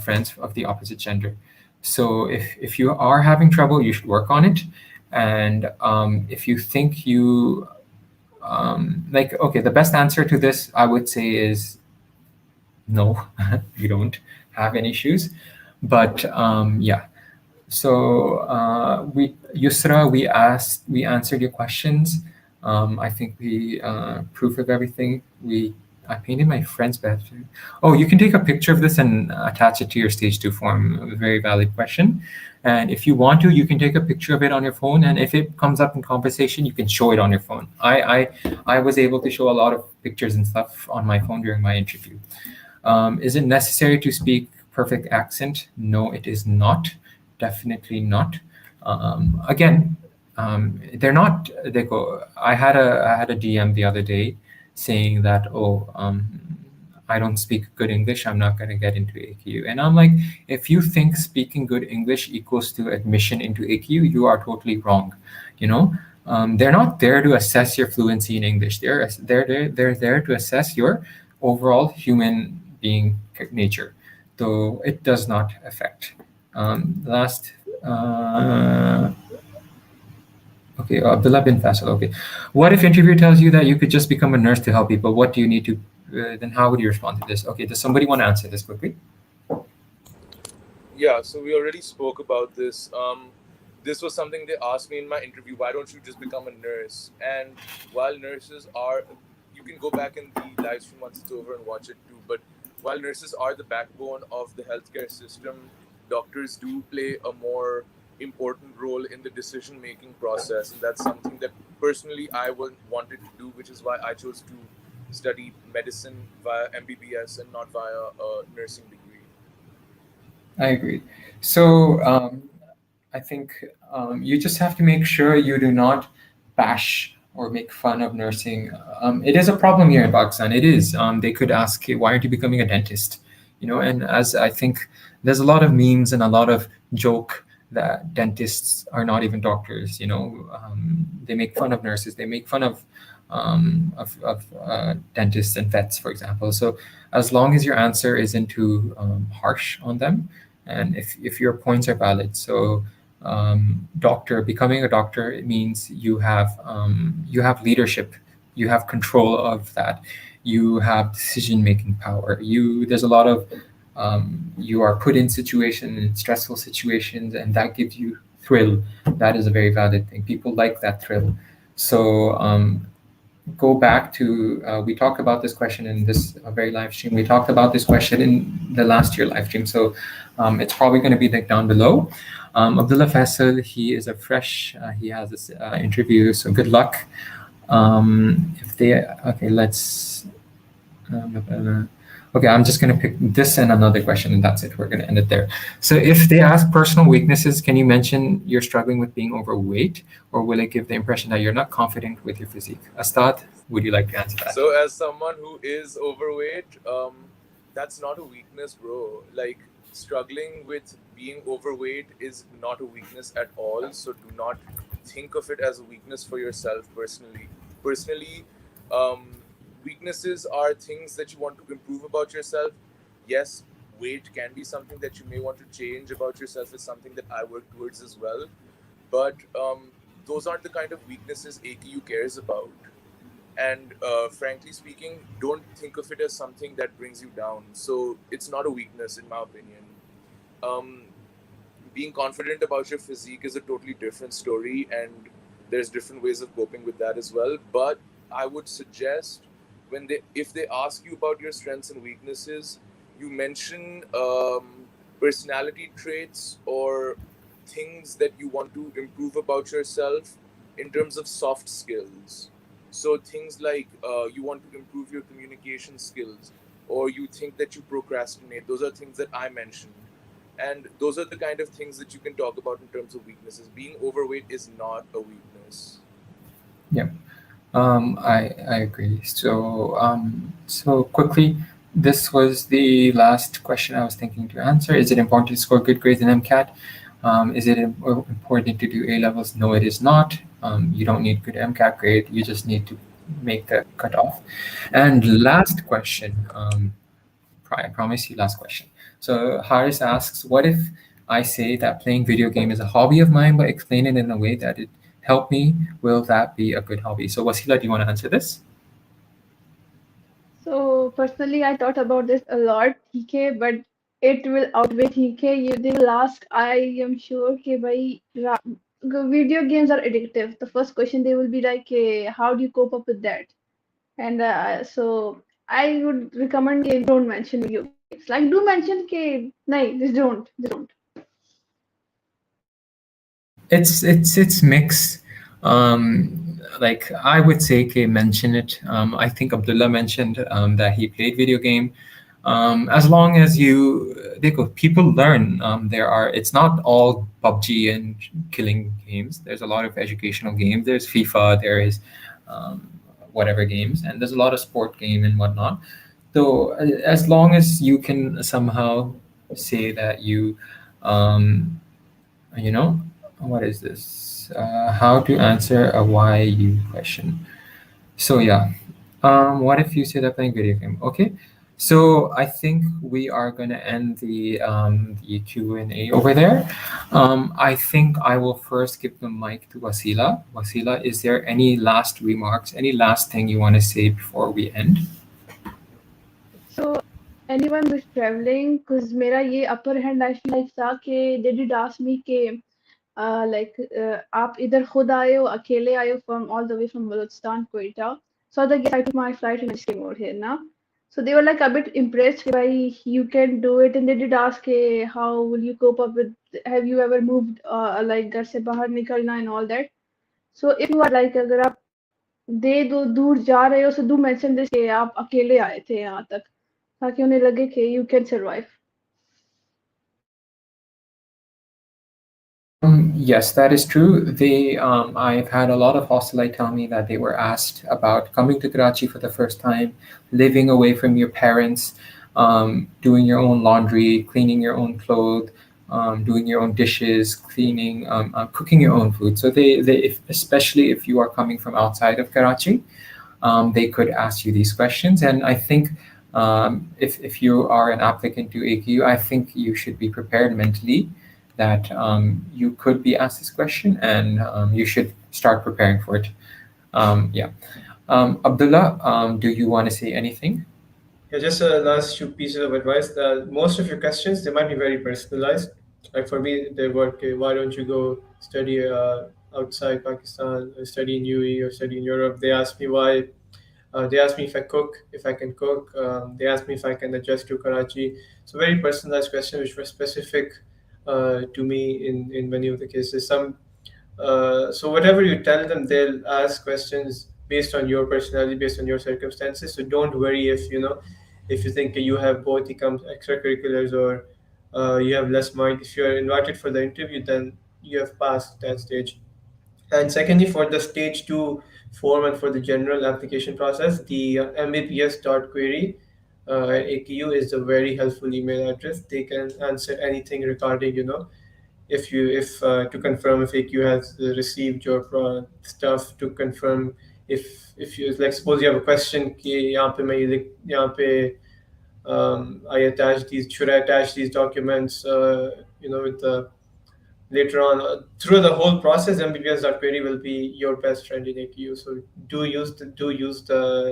friends of the opposite gender. So if you are having trouble, you should work on it. And if you think you okay, the best answer to this, I would say, is no, you don't have any issues. But yeah. So we Yusra, we answered your questions. I think we proof of everything. I painted my friend's bathroom. Oh, you can take a picture of this and attach it to your stage 2 form. A very valid question. And if you want to, you can take a picture of it on your phone. And if it comes up in conversation, you can show it on your phone. I was able to show a lot of pictures and stuff on my phone during my interview. Is it necessary to speak perfect accent? No, it is not. Definitely not. Again, they're not. They go. I had a DM the other day saying that, oh, I don't speak good English, I'm not going to get into AQ. And I'm like, if you think speaking good English equals to admission into AQ, you are totally wrong. They're not there to assess your fluency in English. They're there to assess your overall human being nature. Though it does not affect. Last. Okay, Abdullah bin Faisal. Okay, what if interviewer tells you that you could just become a nurse to help people? What do you need to? Then how would you respond to this? Okay, does somebody want to answer this quickly? Yeah, so we already spoke about this. This was something they asked me in my interview. Why don't you just become a nurse? And while nurses are, you can go back in the live stream once it's over and watch it too. But while nurses are the backbone of the healthcare system, doctors do play a more important role in the decision-making process, and that's something that personally I wanted to do, which is why I chose to study medicine via MBBS and not via a nursing degree. I agree. So I think you just have to make sure you do not bash or make fun of nursing. It is a problem here in Pakistan. It is. They could ask, "Hey, why aren't you becoming a dentist?" And as I think there's a lot of memes and a lot of joke that dentists are not even doctors. They make fun of nurses. They make fun of dentists and vets, for example. So as long as your answer isn't too harsh on them, and if your points are valid, so becoming a doctor, it means you have leadership, you have control of that, you have decision making power. There's a lot of you are put in stressful situations, and that gives you thrill. That is a very valid thing. People like that thrill. So go back to we talked about this question in this very live stream. We talked about this question in the last year live stream. So it's probably going to be like down below. Abdullah Faisal, he is a fresh. He has this interview. So good luck. If they okay, let's. Okay, I'm just going to pick this and another question, and that's it. We're going to end it there. So if they ask personal weaknesses, can you mention you're struggling with being overweight, or will it give the impression that you're not confident with your physique? Astad, would you like to answer that? So, as someone who is overweight, that's not a weakness, bro. Like, struggling with being overweight is not a weakness at all. So, do not think of it as a weakness for yourself personally. Personally, weaknesses are things that you want to improve about yourself. Yes, weight can be something that you may want to change about yourself. It's something that I work towards as well. But those aren't the kind of weaknesses AKU cares about. And frankly speaking, don't think of it as something that brings you down. So it's not a weakness, in my opinion. Um, Being confident about your physique is a totally different story, and there's different ways of coping with that as well. But I would suggest, when they if they ask you about your strengths and weaknesses, you mention personality traits or things that you want to improve about yourself in terms of soft skills. So things like you want to improve your communication skills, or you think that you procrastinate. Those are things that I mentioned, and those are the kind of things that you can talk about in terms of weaknesses. Being overweight is not a weakness. Yeah. I agree. So quickly, this was the last question I was thinking to answer. Is it important to score good grades in MCAT? Is it important to do A levels? No, it is not. You don't need good MCAT grade. You just need to make the cutoff. And last question. I promise you, last question. So Haris asks, what if I say that playing video game is a hobby of mine, but explain it in a way that it helped me? Will that be a good hobby? So Wasila, do you want to answer this? So personally, I thought about this a lot, TK, but it will outweigh TK. They will ask, I am sure, कि भाई, video games are addictive. The first question they will be like, how do you cope up with that? And so I would recommend कि don't mention video games. Like do mention कि nahi, just don't. It's mix. Like I would say, K mention it. I think Abdullah mentioned that he played video game. As long as people learn. There are. It's not all PUBG and killing games. There's a lot of educational games. There's FIFA. There is um, whatever games, and there's a lot of sport game and whatnot. So as long as you can somehow say that you know, what is this? How to answer a why you question. So yeah, what if you say they're playing video game? Okay, so I think we are gonna end the Q&A over there. I think I will first give the mic to Wasila. Wasila, is there any last remarks, any last thing you want to say before we end? So anyone who's traveling, because मेरा ये upper hand I feel like था कि they did ask me कि like आप इधर खुद आए हो अकेले आए हो from all the way from Balochistan Quetta. So I guess I took my flight and I just came over here now. So they were like a bit impressed by you can do it, and they did ask how will you cope up with, have you ever moved like घर से बाहर निकलना and all that. So if you are like अगर आप दे दो दूर जा रहे हो, so do mention this कि आप अकेले आए थे यहाँ तक ताकि उन्हें लगे कि you can survive. Yes, that is true. I've had a lot of hostelite tell me that they were asked about coming to Karachi for the first time, living away from your parents, doing your own laundry, cleaning your own clothes, doing your own dishes, cleaning, cooking your own food. So especially if you are coming from outside of Karachi, they could ask you these questions. And I think if you are an applicant to AQ, I think you should be prepared mentally that you could be asked this question, and you should start preparing for it. Yeah. Abdullah, do you want to say anything? Yeah, just a last two pieces of advice. Most of your questions, they might be very personalized. Like for me, they were, okay, why don't you go study outside Pakistan, or study in UAE, or study in Europe? They asked me why. They asked me if I cook, if I can cook. They asked me if I can adjust to Karachi. So very personalized questions, which were specific to me in many of the cases. So whatever you tell them, they'll ask questions based on your personality, based on your circumstances. So don't worry if you think you have both the extracurriculars, or you have less mind. If you're invited for the interview, then you have passed that stage. And secondly, for the stage two form and for the general application process, the MBBS.query at AKU is a very helpful email address. They can answer anything regarding, if to confirm if AQ has received your stuff, to confirm if you, like, suppose you have a question कि यहाँ पे मैं ये यहाँ पे I attach these, should I attach these documents with the later on, through the whole process, MBBS.query will be your best friend in AKU. So do use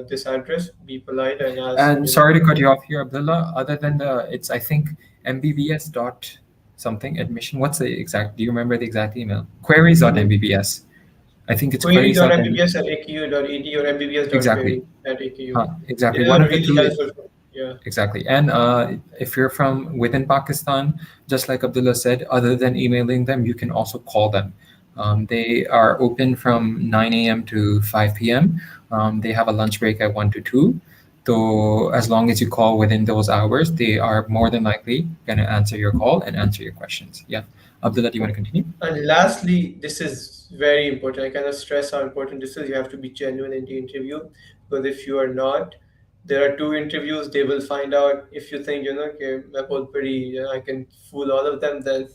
this address. Be polite and ask. And sorry to cut you off here, Abdullah. Other than it's I think MBBS dot something admission. What's the exact? Do you remember the exact email? Queries dot MBBS. I think it's queries dot Query.mbbs at aku.edu or exactly. mbbs.query at AKU. Exactly. They One are of the really two. helpful. Yeah. Exactly. And if you're from within Pakistan, just like Abdullah said, other than emailing them, you can also call them. They are open from 9 a.m. to 5 p.m. They have a lunch break at 1 to 2. So as long as you call within those hours, they are more than likely going to answer your call and answer your questions. Yeah. Abdullah, do you want to continue? And lastly, this is very important. I cannot stress how important this is. You have to be genuine in the interview, because if you are not, there are two interviews. They will find out if you think, okay, I can fool all of them, then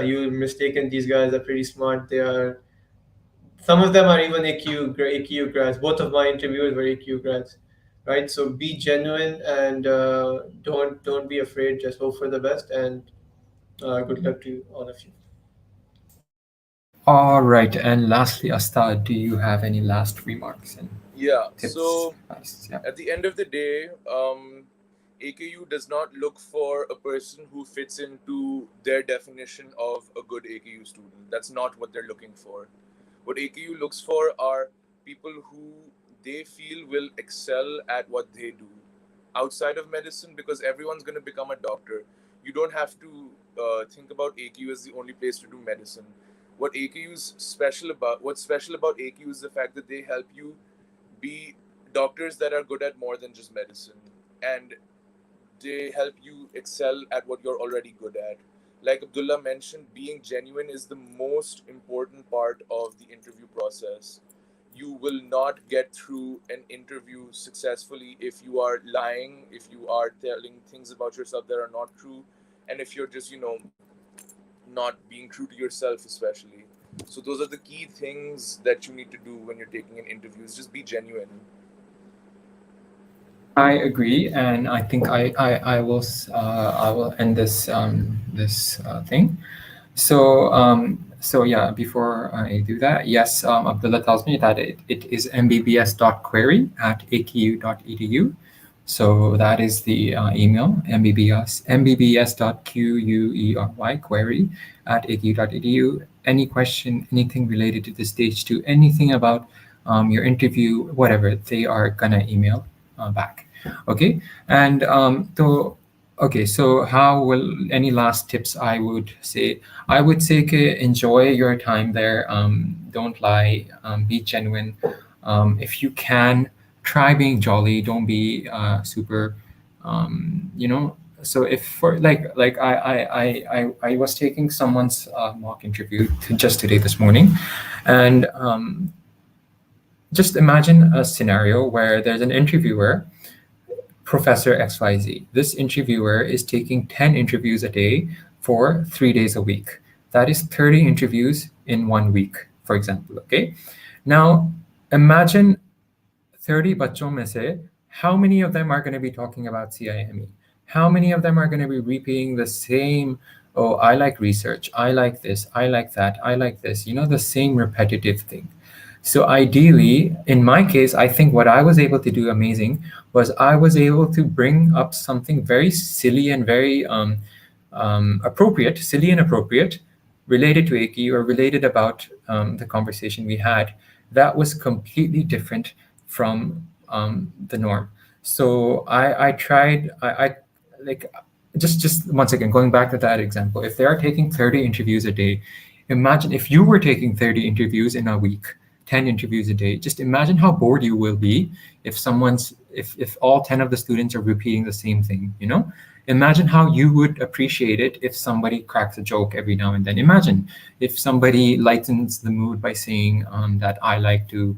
you're mistaken. These guys are pretty smart. Some of them are even AQ grads. Both of my interviewers were AQ grads, right? So be genuine and don't be afraid. Just hope for the best, and good luck to all of you. All right. And lastly, Astad, do you have any last remarks and Yeah. tips? So Advice? Yeah. at the end of the day, AKU does not look for a person who fits into their definition of a good AKU student. That's not what they're looking for. What AKU looks for are people who they feel will excel at what they do outside of medicine, because everyone's going to become a doctor. You don't have to think about AKU as the only place to do medicine. What's special about AKU is the fact that they help you be doctors that are good at more than just medicine, and they help you excel at what you're already good at. Like Abdullah mentioned, being genuine is the most important part of the interview process. You will not get through an interview successfully if you are lying, if you are telling things about yourself that are not true, and if you're just, not being true to yourself, especially. So, those are the key things that you need to do when you're taking an interview, is just be genuine. I agree, and I think I will end this thing. So yeah, before I do that, yes, Abdullah tells me that it is mbbs.query at aku.edu. So that is the email, mbbs.query query at aku.edu. Any question, anything related to the stage two, anything about your interview, whatever, they are gonna email back. Okay, and okay, so how will any last tips? I would say enjoy your time there. Don't lie. Be genuine. If you can, try being jolly. Don't be super. So if for I was taking someone's mock interview just today this morning, and just imagine a scenario where there's an interviewer, Professor XYZ. This interviewer is taking 10 interviews a day for 3 days a week. That is 30 interviews in 1 week, for example. Okay. Now, imagine 30 bachon mein se, how many of them are going to be talking about CIME? How many of them are going to be repeating the same, oh, I like research, I like this, I like that, I like this, the same repetitive thing. So ideally, in my case, I think what I was able to do amazing was I was able to bring up something very silly and very appropriate, related to AQ or related about the conversation we had, that was completely different from the norm. So I tried, I like, just once again, going back to that example, if they are taking 30 interviews a day, imagine if you were taking 30 interviews in a week, 10 interviews a day. Just imagine how bored you will be if all 10 of the students are repeating the same thing, Imagine how you would appreciate it if somebody cracks a joke every now and then. Imagine if somebody lightens the mood by saying that I like to,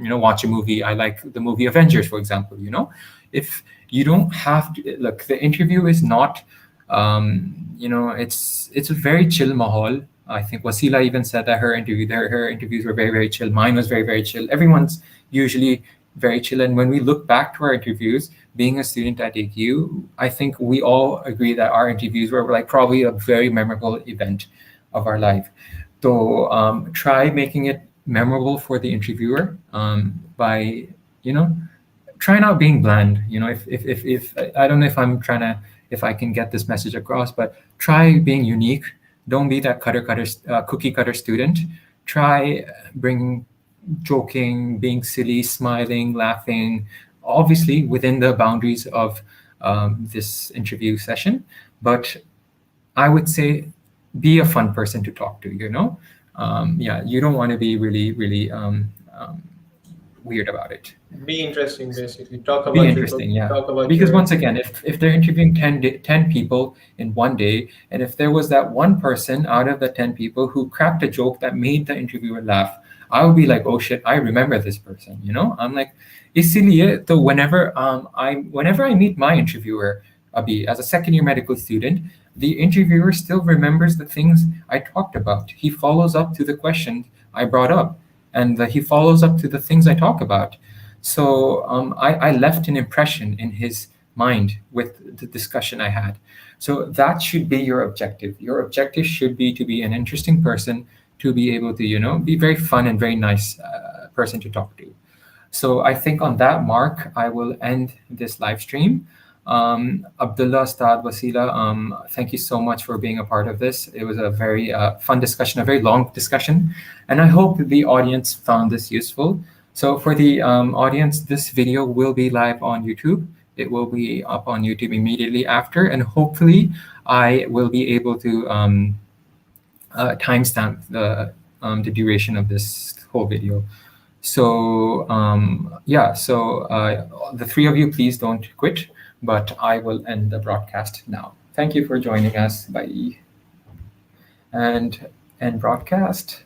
watch a movie. I like the movie Avengers, for example, If you don't have to, look, the interview is not, it's a very chill mahal. I think Wasila even said that her interviews were very, very chill. Mine was very, very chill. Everyone's usually very chill. And when we look back to our interviews, being a student at AQ, I think we all agree that our interviews were like probably a very memorable event of our life. So try making it memorable for the interviewer by, you know, try not being bland. You know, if I don't know if I'm trying to, if I can get this message across, but try being unique. Don't be that cookie cutter student. Try bringing joking, being silly, smiling, laughing, obviously within the boundaries of this interview session. But I would say be a fun person to talk to, you know? Yeah, you don't want to be really, really weird about it. Be interesting, basically. Talk Be about your book. interesting, yeah. Talk about Because your. once again, if they're interviewing 10 people in one day, and if there was that one person out of the 10 people who cracked a joke that made the interviewer laugh, I would be like, oh shit, I remember this person, you know? I'm like, इसलिए तो whenever I meet my interviewer, Abhi, as a second year medical student, the interviewer still remembers the things I talked about. He follows up to the questions I brought up, and he follows up to the things I talk about. So I left an impression in his mind with the discussion I had. So that should be your objective. Your objective should be to be an interesting person, to be able to, you know, be very fun and very nice person to talk to. So I think on that mark, I will end this live stream. Abdullah, Astad, Wasila, thank you so much for being a part of this. It was a very fun discussion, a very long discussion, and I hope the audience found this useful. So for the audience, this video will be live on YouTube. It will be up on YouTube immediately after, and hopefully I will be able to timestamp the duration of this whole video. So yeah, so the three of you, please don't quit, but I will end the broadcast now. Thank you for joining us. Bye. And end broadcast.